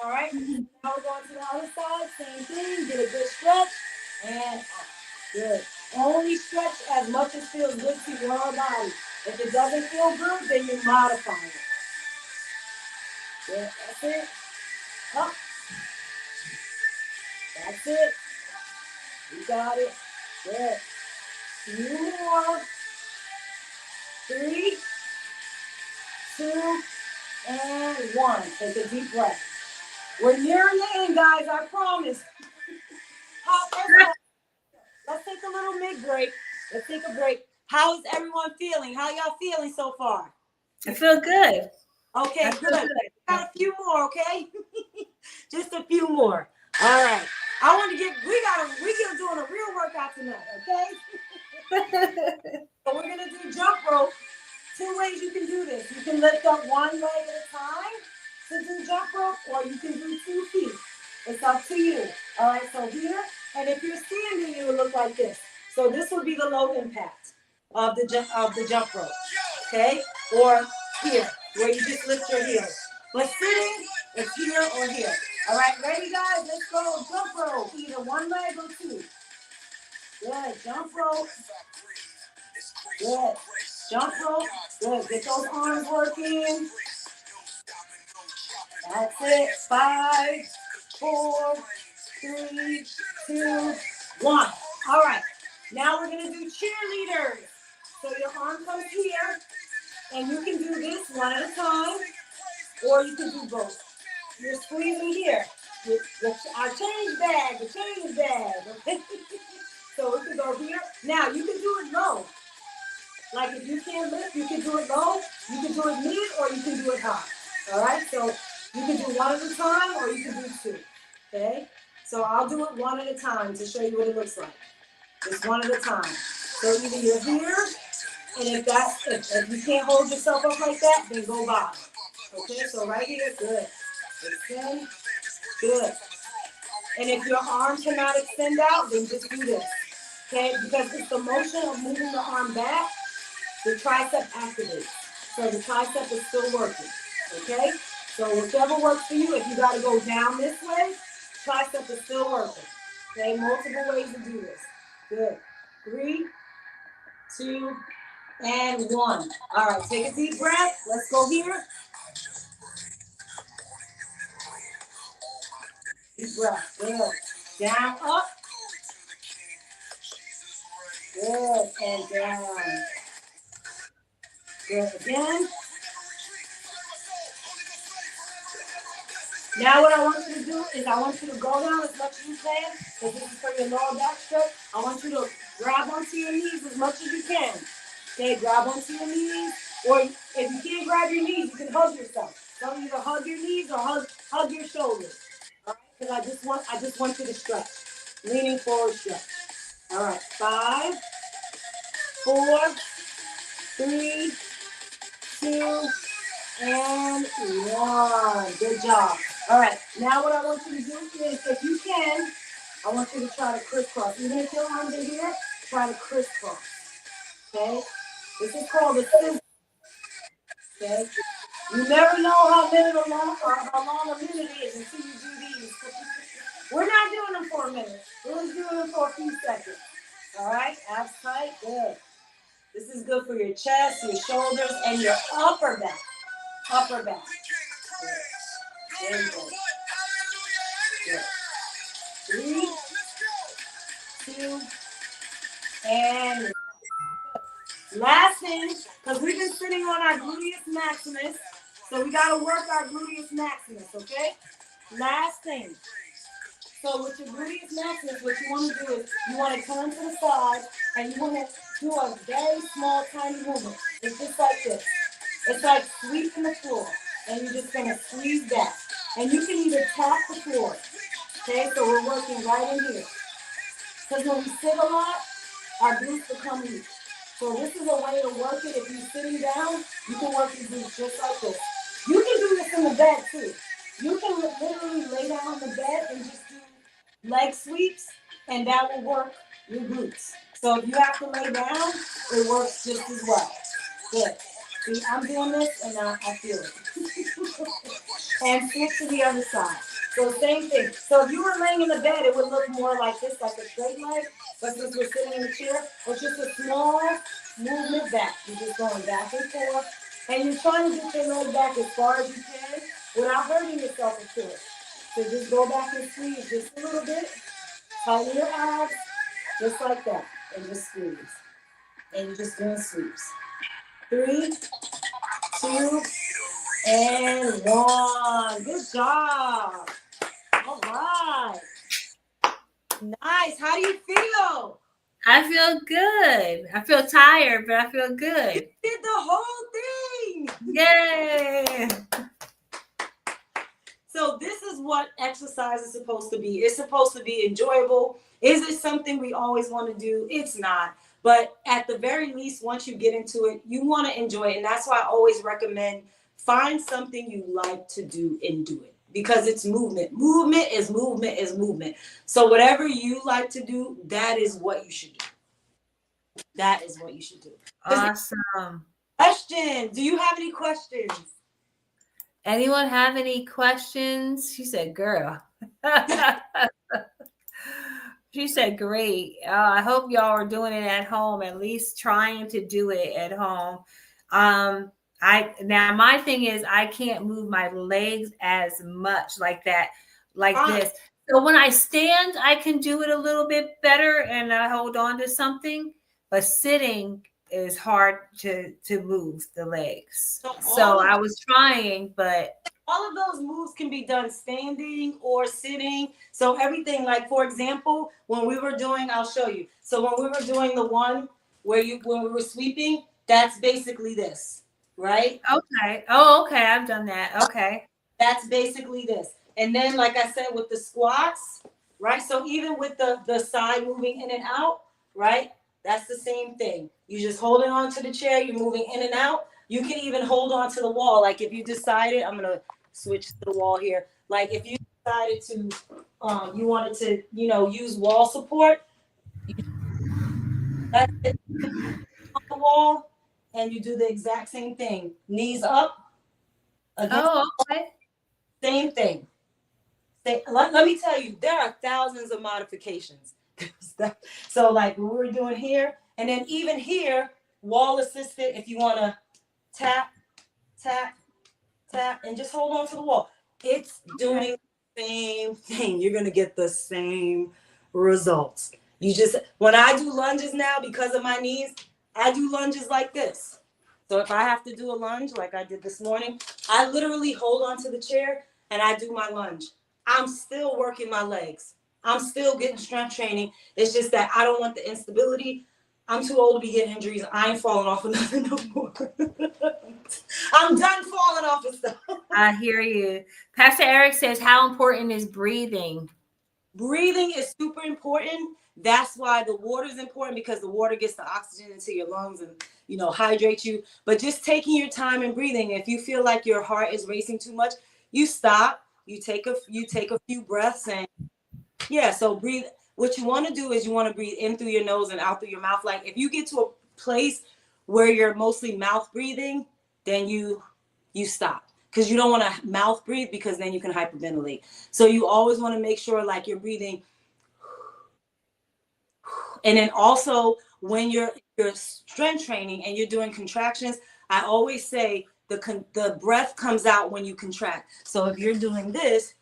All right. Now we're going to the other side. Same thing. Get a good stretch. And up. Good. Only stretch as much as feels good to your body. If it doesn't feel good, then you modify it. Good. That's it. Up. That's it. You got it. Good. 2 more. 3, 2, and 1. Take a deep breath. We're nearing the end, guys. I promise. Let's take a little mid break. Let's take a break. How is everyone feeling? How y'all feeling so far? I feel good. Okay, good. Got a few more, okay? Just a few more. All right. We're doing a real workout tonight, okay? So we're gonna do jump rope. 2 ways you can do this. You can lift up 1 leg at a time to do jump rope, or you can do 2 feet. It's up to you. All right, so here, and if you're standing, it will look like this. So this will be the low impact of the jump rope, okay? Or here, where you just lift your heels. But sitting, it's here or here. All right, ready, guys? Let's go. Jump rope. Either one leg or two. Good. Jump rope. Good. Jump rope. Good. Get those arms working. That's it. 5, 4, 3, 2, 1. All right. Now we're going to do cheerleaders. So your arm comes here, and you can do this one at a time, or you can do both. You're squeezing here. Our change bag, the change bag. Okay? So we can go here. Now you can do it low. Like if you can't lift, you can do it low. You can do it mid, or you can do it high. All right. So you can do one at a time, or you can do two. Okay. So I'll do it one at a time to show you what it looks like. Just one at a time. So either you're here, and if you can't hold yourself up like that, then go bottom. Okay. So right here, good. Extend. Good. And if your arm cannot extend out, then just do this. Okay? Because it's the motion of moving the arm back, the tricep activates. So the tricep is still working. Okay? So whichever works for you, if you got to go down this way, tricep is still working. Okay? Multiple ways to do this. Good. 3, 2, and 1. All right, take a deep breath. Let's go here. Deep breath. Good. Down, up. Good. And down. Good. Again. Now what I want you to do is I want you to go down as much as you can, because this is for your lower back stretch. I want you to grab onto your knees as much as you can. Okay, grab onto your knees, or if you can't grab your knees, you can hug yourself. So either hug your knees or hug your shoulders. All right, because I just want you to stretch. Leaning forward stretch. All right, 5, 4, 3, 2, and 1. Good job. All right, now what I want you to do is, if you can, I want you to try to crisscross. Even if your arms are here, try to crisscross. Okay? This is called a scissor. Okay? You never know how long a minute is until you do these. We're not doing them for a minute. We're just doing them for a few seconds. All right? Abs tight. Good. This is good for your chest, your shoulders, and your upper back. Upper back. Good. There you go. Good. 3, 2, and last thing, because we've been sitting on our gluteus maximus, so we got to work our gluteus maximus, okay? Last thing. So with your gluteus maximus, what you want to do is you want to turn to the side, and you want to do a very small, tiny movement. It's just like this. It's like sweeping the floor, and you're just going to squeeze back. And you can either tap the floor. Okay, so we're working right in here. Because when we sit a lot, our glutes become weak. So this is a way to work it. If you're sitting down, you can work your glutes just like this. You can do this in the bed too. You can literally lay down on the bed and just do leg sweeps, and that will work your glutes. So if you have to lay down, it works just as well. Good. See, I'm doing this, and I feel it. And switch to the other side. So same thing. So if you were laying in the bed, it would look more like this, like a straight leg. But since we're sitting in the chair, it's just a small movement back. You're just going back and forth. And you're trying to get your leg back as far as you can without hurting yourself, of course. So just go back and squeeze just a little bit. Tighten your abs, just like that. And just squeeze. And you're just doing sweeps. 3, 2, and 1. Good job. All right. Nice. How do you feel? I feel good. I feel tired, but I feel good. You did the whole thing. Yay. So this is what exercise is supposed to be. It's supposed to be enjoyable. Is it something we always want to do? It's not. But at the very least, once you get into it, you want to enjoy it. And that's why I always recommend find something you like to do and do it. Because it's movement. Movement is movement is movement. So whatever you like to do, that is what you should do. That is what you should do. Awesome. Question. Do you have any questions? Anyone have any questions? She said, girl. She said, great. I hope y'all are doing it at home, at least trying to do it at home. Um, I now my thing is I can't move my legs as much like that, like Fine. this. So when I stand, I can do it a little bit better and I hold on to something, but sitting is hard to move the legs. So So I was trying, but all of those moves can be done standing or sitting. So everything, like for example, when we were doing, I'll show you. So when we were doing the one when we were sweeping, that's basically this, right? okay. Oh, okay. I've done that. Okay. That's basically this. And then, like I said, with the squats, right? So even with the side moving in and out, right? That's the same thing. You just holding on to the chair, you're moving in and out. You can even hold on to the wall. Like if you decided, I'm gonna switch to the wall here. Like if you decided to, you wanted to, use wall support, that's it on the wall, and you do the exact same thing. Knees up against, Oh, okay. same thing. Let me tell you, there are thousands of modifications. So like what we're doing here, and then even here, wall assisted, if you want to tap, tap, tap, and just hold on to the wall. It's doing the same thing. You're going to get the same results. When I do lunges now, because of my knees, I do lunges like this. So if I have to do a lunge like I did this morning, I literally hold on to the chair and I do my lunge. I'm still working my legs. I'm still getting strength training. It's just that I don't want the instability. I'm too old to be getting injuries. I ain't falling off of nothing no more. I'm done falling off of stuff. I hear you. Pastor Eric says, how important is breathing? Breathing is super important. That's why the water is important, because the water gets the oxygen into your lungs and hydrate you. But just taking your time and breathing. If you feel like your heart is racing too much, you stop. You take a few breaths, and yeah. So breathe. What you want to do is you want to breathe in through your nose and out through your mouth. Like if you get to a place where you're mostly mouth breathing, then you stop, because you don't want to mouth breathe, because then you can hyperventilate. So you always want to make sure like you're breathing. And then also when you're strength training and you're doing contractions, I always say the breath comes out when you contract. So if you're doing this,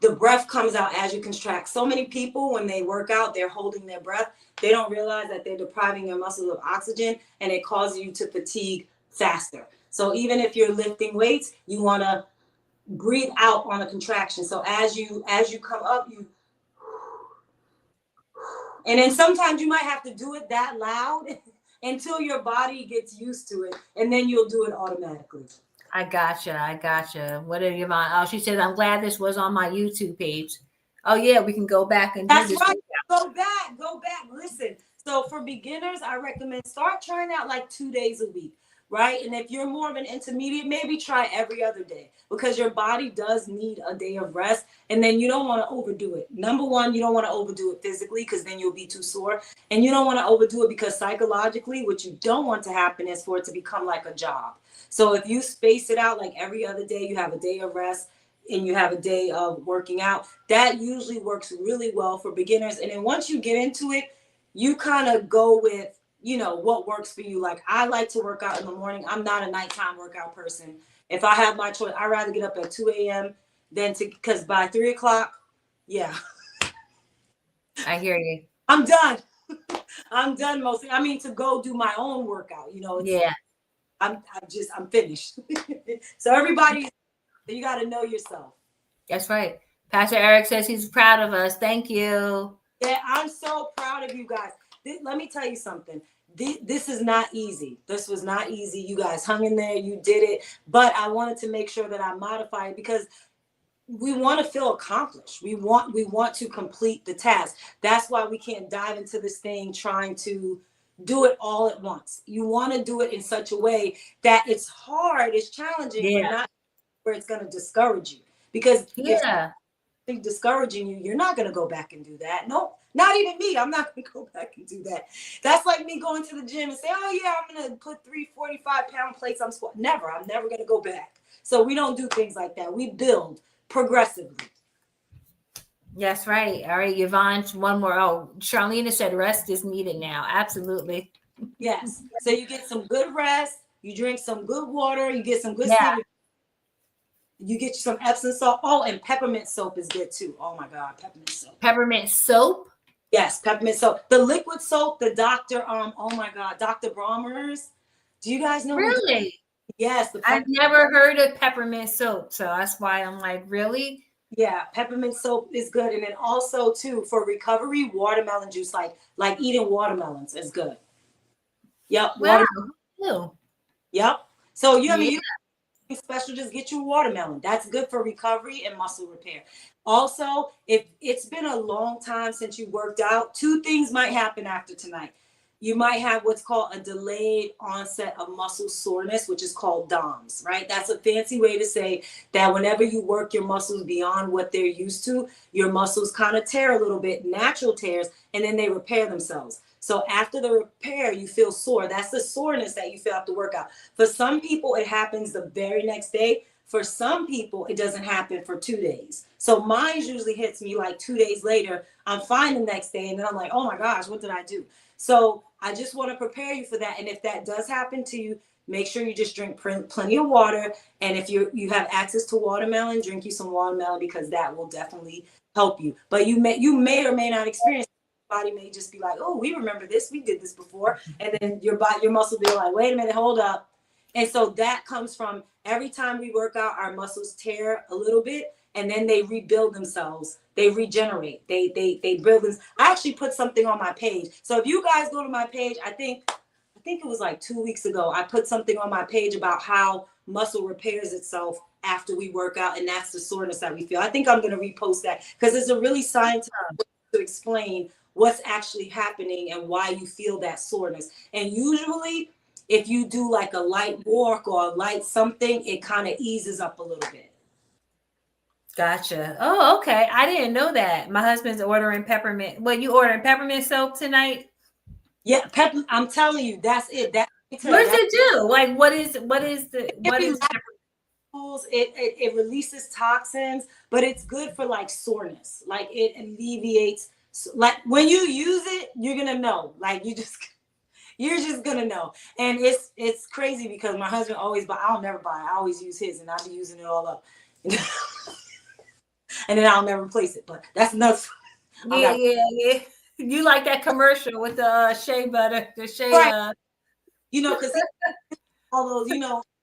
the breath comes out as you contract. So many people, when they work out, they're holding their breath. They don't realize that they're depriving their muscles of oxygen, and it causes you to fatigue faster. So even if you're lifting weights, you want to breathe out on a contraction. So as you come up, and then sometimes you might have to do it that loud until your body gets used to it, and then you'll do it automatically. I gotcha. I gotcha. What are your mind? Oh, she says, I'm glad this was on my YouTube page. Oh, yeah, we can go back and do That's this. right. Go back. Listen. So for beginners, I recommend start trying out like 2 days a week, right? And if you're more of an intermediate, maybe try every other day, because your body does need a day of rest. And then you don't want to overdo it. Number one, you don't want to overdo it physically, because then you'll be too sore. And you don't want to overdo it because psychologically, what you don't want to happen is for it to become like a job. So if you space it out like every other day, you have a day of rest and you have a day of working out, that usually works really well for beginners. And then once you get into it, you kind of go with, what works for you. Like I like to work out in the morning. I'm not a nighttime workout person. If I have my choice, I'd rather get up at 2 a.m. because by 3 o'clock, yeah, I hear you. I'm done. I'm done mostly. I mean, to go do my own workout, Yeah, I'm finished. So everybody, you got to know yourself. that's right. Pastor Eric says he's proud of us. Thank you. Yeah, I'm so proud of you guys. Let me tell you something. This is not easy. This was not easy. You guys hung in there. You did it. But I wanted to make sure that I modify it, because we want to feel accomplished. We want to complete the task. That's why we can't dive into this thing trying to do it all at once. You want to do it in such a way that it's hard, it's challenging, but Yeah. not where it's going to discourage you. Because if Yeah. discouraging you, you're not going to go back and do that. No Not even me. I'm not going to go back and do that. That's like me going to the gym and say, oh, yeah, I'm going to put 345-pound plates. I'm squat. Never. I'm never going to go back. So we don't do things like that. We build progressively. Yes, right. All right, Yvonne, one more. Oh, Charlene said rest is needed now. Absolutely. Yes. So you get some good rest. You drink some good water. You get some good Yeah. sleep. You get some Epsom salt. Oh, and peppermint soap is good too. Oh my God, peppermint soap. Peppermint soap? Yes, peppermint soap. The liquid soap, the Dr. Oh my God, Dr. Bromers. Do you guys know? Really? Yes. I've never heard of peppermint soap. So that's why I'm like, really? Yeah, peppermint soap is good. And then also too, for recovery, watermelon juice, like eating watermelons is good. Yep. Wow. Yep. So you, I Yeah. mean, you special, just get you watermelon. That's good for recovery and muscle repair. Also, if it's been a long time since you worked out, two things might happen after tonight. You might have what's called a delayed onset of muscle soreness, which is called DOMS, right? That's a fancy way to say that whenever you work your muscles beyond what they're used to, your muscles kind of tear a little bit, natural tears, and then they repair themselves. So after the repair, you feel sore. That's the soreness that you feel after workout. For some people, it happens the very next day. For some people, it doesn't happen for 2 days. So mine usually hits me like 2 days later. I'm fine the next day. And then I'm like, oh my gosh, what did I do? So I just want to prepare you for that. And if that does happen to you, make sure you just drink plenty of water. And if you have access to watermelon, drink you some watermelon, because that will definitely help you. But you may or may not experience it. Body may just be like, oh, we remember this, we did this before. And then your muscle be like, wait a minute, hold up. And so that comes from every time we work out, our muscles tear a little bit, and then they rebuild themselves. They regenerate. They build this. I actually put something on my page. So if you guys go to my page, I think it was like 2 weeks ago, I put something on my page about how muscle repairs itself after we work out, and that's the soreness that we feel. I think I'm going to repost that because it's a really scientific way to explain what's actually happening and why you feel that soreness. And usually, if you do like a light walk or a light something, it kind of eases up a little bit. Gotcha. Oh, okay. I didn't know that. My husband's ordering peppermint. Well, you ordering peppermint soap tonight? Yeah, I'm telling you, that's it. What does it do? Like, what is the it releases toxins, but it's good for like soreness. Like it alleviates. Like when you use it, you're gonna know. Like you're just gonna know. And it's crazy because my husband always buy. I'll never buy it. I always use his, and I'll be using it all up. And then I'll never replace it. But that's nuts. Yeah. You like that commercial with the shea butter, the shea. Right. Because all those,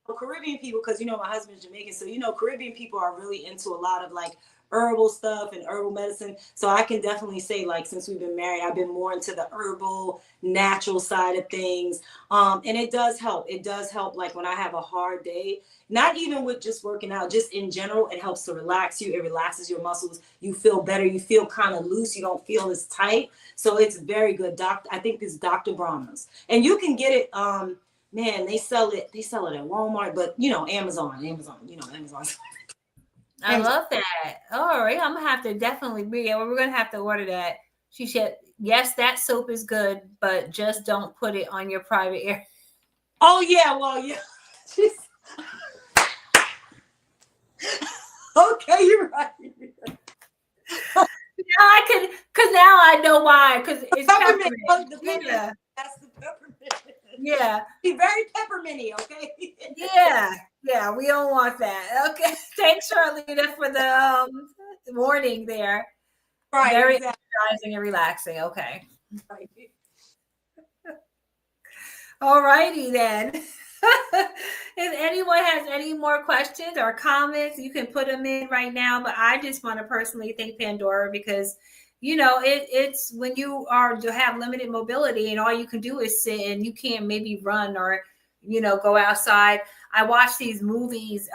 Caribbean people, because my husband's Jamaican, so Caribbean people are really into a lot of like herbal stuff and herbal medicine. So I can definitely say, like, since we've been married, I've been more into the herbal, natural side of things. And it does help. It does help, like when I have a hard day, not even with just working out, just in general, it helps to relax you. It relaxes your muscles. You feel better. You feel kind of loose. You don't feel as tight. So it's very good. I think it's Dr. Brahma's, and you can get it. Man, they sell it at Walmart, but Amazon. I love that. All right, I'm gonna have to definitely be. We're gonna have to order that. She said, "Yes, that soap is good, but just don't put it on your private area." Oh yeah, well yeah. Okay, you're right. Now I could, because now I know why. Because it's peppermint. Yeah, that's the peppermint. Yeah, be very pepperminty, okay? yeah, we don't want that. Okay, thanks, Charlene, for the warning there. Right, very exactly. energizing and relaxing. Okay. Right. All righty then. If anyone has any more questions or comments, you can put them in right now. But I just want to personally thank Pandora because, it's when you have limited mobility and all you can do is sit and you can't maybe run or, go outside. I watch these movies.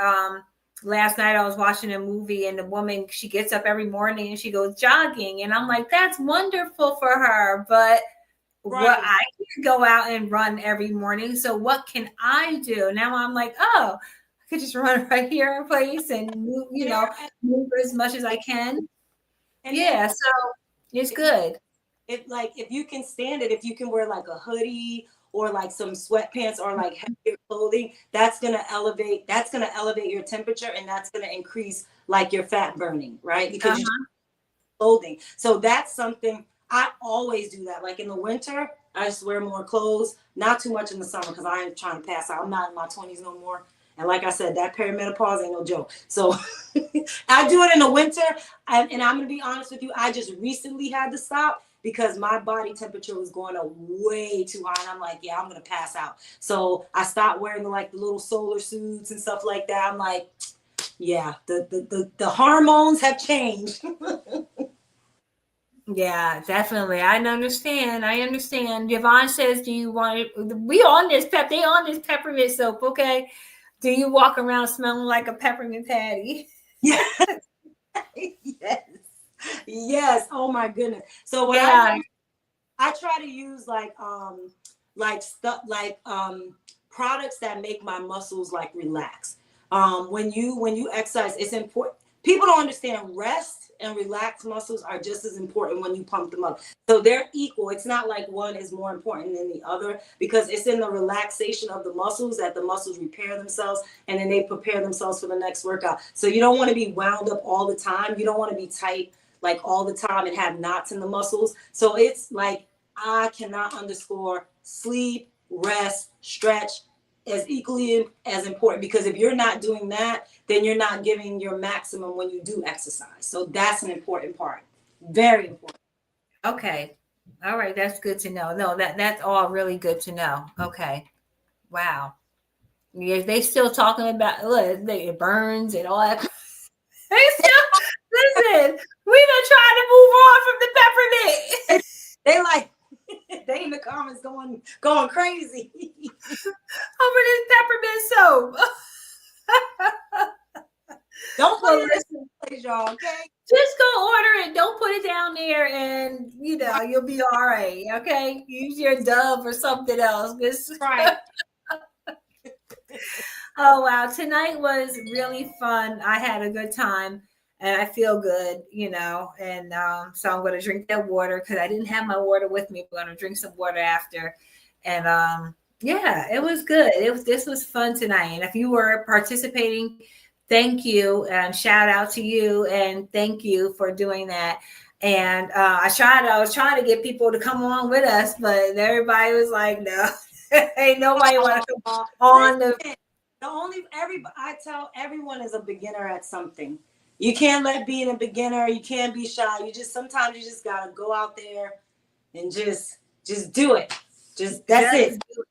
Last night I was watching a movie and the woman, she gets up every morning and she goes jogging. And I'm like, that's wonderful for her. But what I can go out and run every morning. So what can I do? Now I'm like, oh, I could just run right here in place and move, move as much as I can. And so it's good. if you can stand it, if you can wear like a hoodie or like some sweatpants or like heavier clothing, that's gonna elevate your temperature, and that's gonna increase like your fat burning, right? Because you Uh-huh. clothing. So that's something I always do that. Like in the winter, I just wear more clothes, not too much in the summer because I ain't trying to pass out. I'm not in my 20s no more. And like I said, that perimenopause ain't no joke. So I do it in the winter. And I'm going to be honest with you, I just recently had to stop because my body temperature was going up way too high. And I'm like, yeah, I'm going to pass out. So I stopped wearing the little solar suits and stuff like that. I'm like, yeah, the hormones have changed. Yeah, definitely. I understand. I understand. Yvonne says, "Do you want it? We on this pep? They on this peppermint soap? Okay. Do you walk around smelling like a peppermint patty?" Yeah. Yes. Yes. Oh my goodness. So what I Yeah. do, I try to use like stuff products that make my muscles like relax. When you exercise, it's important. People don't understand rest and relaxed muscles are just as important when you pump them up. So they're equal. It's not like one is more important than the other because it's in the relaxation of the muscles that the muscles repair themselves and then they prepare themselves for the next workout. So you don't want to be wound up all the time. You don't want to be tight like all the time and have knots in the muscles. So it's like I cannot underscore sleep, rest, stretch as equally as important because if you're not doing that, then you're not giving your maximum when you do exercise. So that's an important part. Very important. Okay. All right. That's good to know. No, that's all really good to know. Okay. Wow. Yeah, they still talking about look, it burns and all that. They still listen. We've been trying to move on from the peppermint. They like they in the comments going crazy. Over this peppermint soap. Don't put Well, it in listen, this place, y'all. Okay. just go order it. Don't put it down there, and you'll be all right. Okay, use your Dove or something else. Right. Oh wow, tonight was really fun. I had a good time, and I feel good. And so I'm going to drink that water because I didn't have my water with me. I'm going to drink some water after, and yeah, it was good. This was fun tonight, and if you were participating, thank you and shout out to you and thank you for doing that. And I was trying to get people to come on with us, but everybody was like, no, ain't nobody want to come on the. Listen, I tell everyone is a beginner at something. You can't let being a beginner, you can't be shy. Sometimes you just gotta go out there and just do it. That's Just it. do it.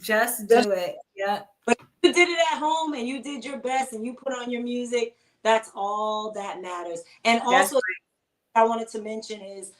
Just Just do it. Yeah. But you did it at home and you did your best and you put on your music. That's all that matters. And That's also, I wanted to mention is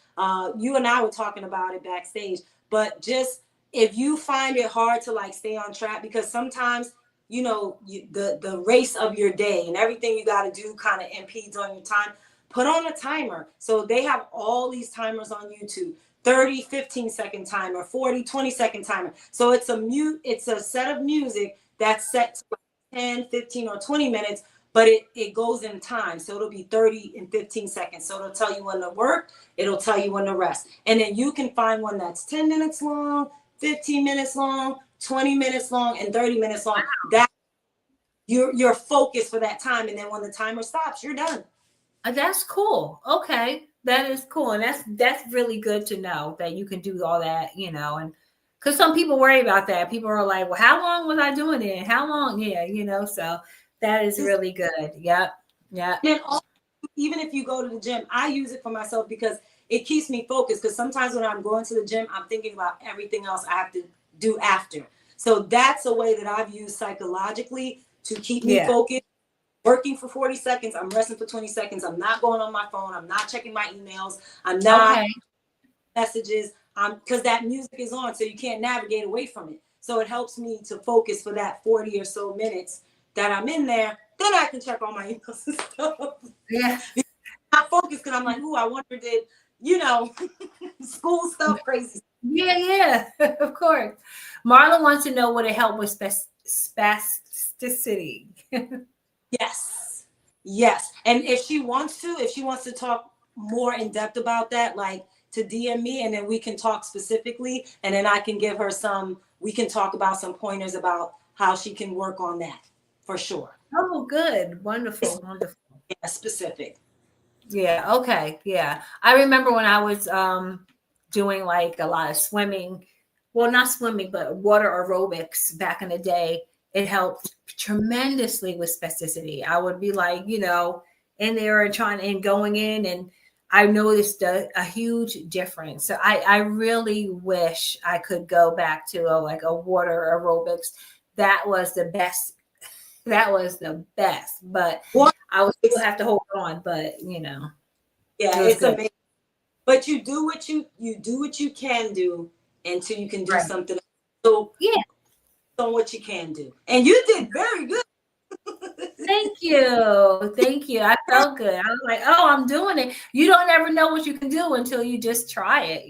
you and I were talking about it backstage, but just if you find it hard to like stay on track, because sometimes the race of your day and everything you got to do kind of impedes on your time. Put on a timer. So they have all these timers on YouTube. 30 15-second timer, 40 20-second timer. So it's a set of music that's set to like 10 15 or 20 minutes, but it goes in time. So it'll be 30 and 15 seconds. So it'll tell you when to work, it'll tell you when to rest. And then you can find one that's 10 minutes long, 15 minutes long, 20 minutes long, and 30 minutes long. That you're focused for that time. And then when the timer stops, you're done. that's cool. Okay. That is cool. And that's really good to know that you can do all that, and because some people worry about that. People are like, well, how long was I doing it? How long? Yeah, so that is really good. Yep. Yep. And also, even if you go to the gym, I use it for myself because it keeps me focused. Because sometimes when I'm going to the gym, I'm thinking about everything else I have to do after. So that's a way that I've used psychologically to keep me Yeah. focused. Working for 40 seconds, I'm resting for 20 seconds. I'm not going on my phone. I'm not checking my emails. I'm not Okay. messages. Because that music is on, so you can't navigate away from it. So it helps me to focus for that 40 or so minutes that I'm in there. Then I can check all my emails and stuff. Yeah. Not focused because I'm like, ooh, I wonder did, school stuff crazy. Yeah. Of course. Marla wants to know would it help with spasticity? Yes. And if she wants to talk more in depth about that, like to DM me, and then we can talk specifically, and then I can give her we can talk about some pointers about how she can work on that for sure. Oh, good. Wonderful. Wonderful. Yeah, specific. Yeah. Okay. Yeah. I remember when I was doing like a lot of swimming. Well, not swimming, but water aerobics back in the day. It helped tremendously with spasticity. I would be like, in there and trying and going in, and I noticed a huge difference. So I really wish I could go back to a water aerobics. That was the best. That was the best. But Well, I would still have to hold on. But yeah, it was it's good. amazing. But you do what you can do until you can do Right. something. So Yeah. on what you can do, and you did very good. Thank you. Thank you. I felt good. I was like, oh, I'm doing it. You don't ever know what you can do until you just try it.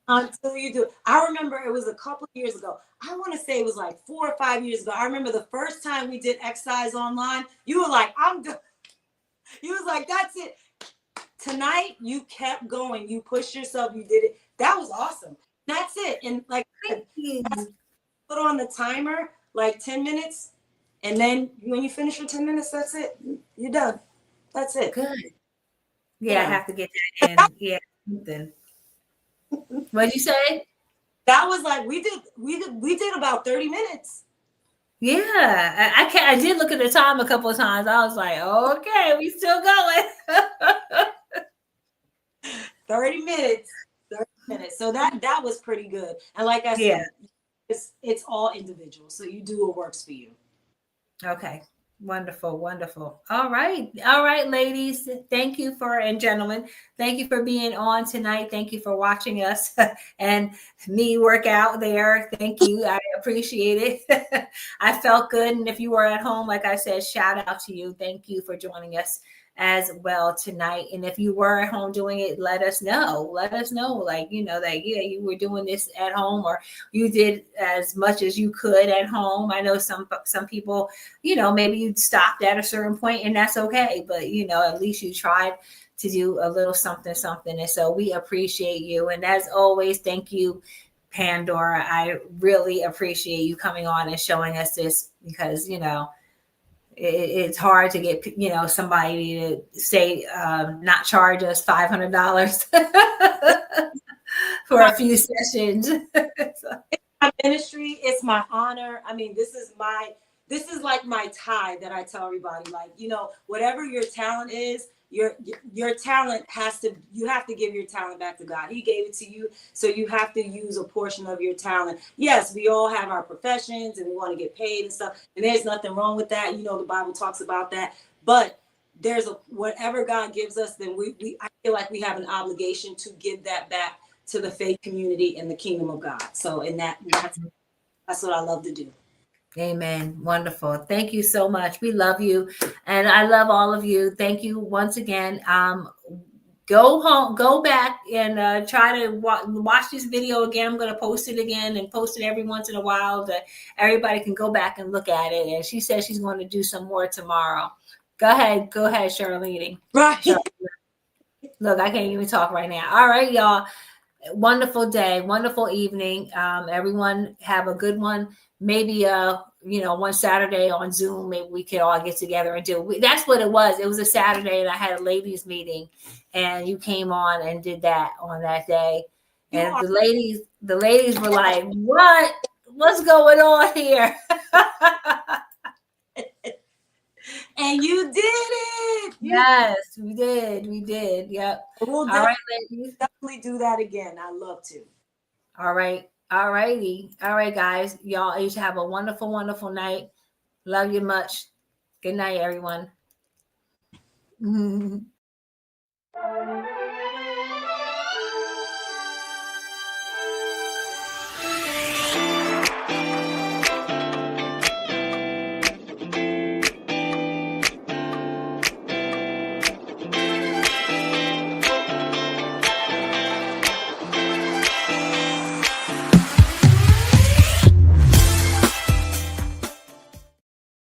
Until you do. I remember it was a couple of years ago. I want to say it was like 4 or 5 years ago. I remember the first time we did exercise online. You were like, I'm done. You was like, that's it. Tonight you kept going. You pushed yourself. You did it. That was awesome. That's it. And like, Thank you. put on the timer like 10 minutes. And then when you finish your 10 minutes, that's it. You're done. That's it. Good. Yeah, I Yeah. have to get that in. Yeah. Then what'd you say? That was like we did about 30 minutes. Yeah. I did look at the time a couple of times. I was like, okay, we still going. 30 minutes. 30 minutes. So that was pretty good. And like I Yeah. said, it's all individual. So you do what works for you. Okay. Wonderful, wonderful. All right, ladies. Thank you and gentlemen. Thank you for being on tonight. Thank you for watching us and me work out there. Thank you. I appreciate it. I felt good. And if you were at home, like I said, shout out to you. Thank you for joining us as well tonight. And if you were at home doing it, let us know. Let us know, that you were doing this at home, or you did as much as you could at home. I know some people, maybe you stopped at a certain point, and that's okay. But at least you tried to do a little something. And so we appreciate you. And as always, thank you, Pandora. I really appreciate you coming on and showing us this, because it's hard to get somebody to say not charge us $500 for a few sessions. So. It's my ministry. It's my honor. I mean, this is like my tithe that I tell everybody. Like, whatever your talent is, your talent you have to give your talent back to God. He gave it to you, so you have to use a portion of your talent. Yes, we all have our professions and we want to get paid and stuff, and there's nothing wrong with that. The Bible talks about that. But there's whatever God gives us, then I feel like we have an obligation to give that back to the faith community and the kingdom of God. So that's what I love to do. Amen. Wonderful. Thank you so much. We love you. And I love all of you. Thank you once again. Go home, go back and try to watch this video again. I'm going to post it again and post it every once in a while that everybody can go back and look at it. And she says she's going to do some more tomorrow. Go ahead, Charlene. Right. Look, I can't even talk right now. All right, y'all. Wonderful day, wonderful evening. Everyone have a good one. Maybe one Saturday on Zoom, maybe we could all get together and that's what it was. It was a Saturday and I had a ladies meeting, and you came on and did that on that day. And the ladies were like, what's going on here? And you did it. Yes, we did. Yep. We'll definitely do that again. I love to. All right. All righty. All right, guys. Y'all each have a wonderful, wonderful night. Love you much. Good night, everyone.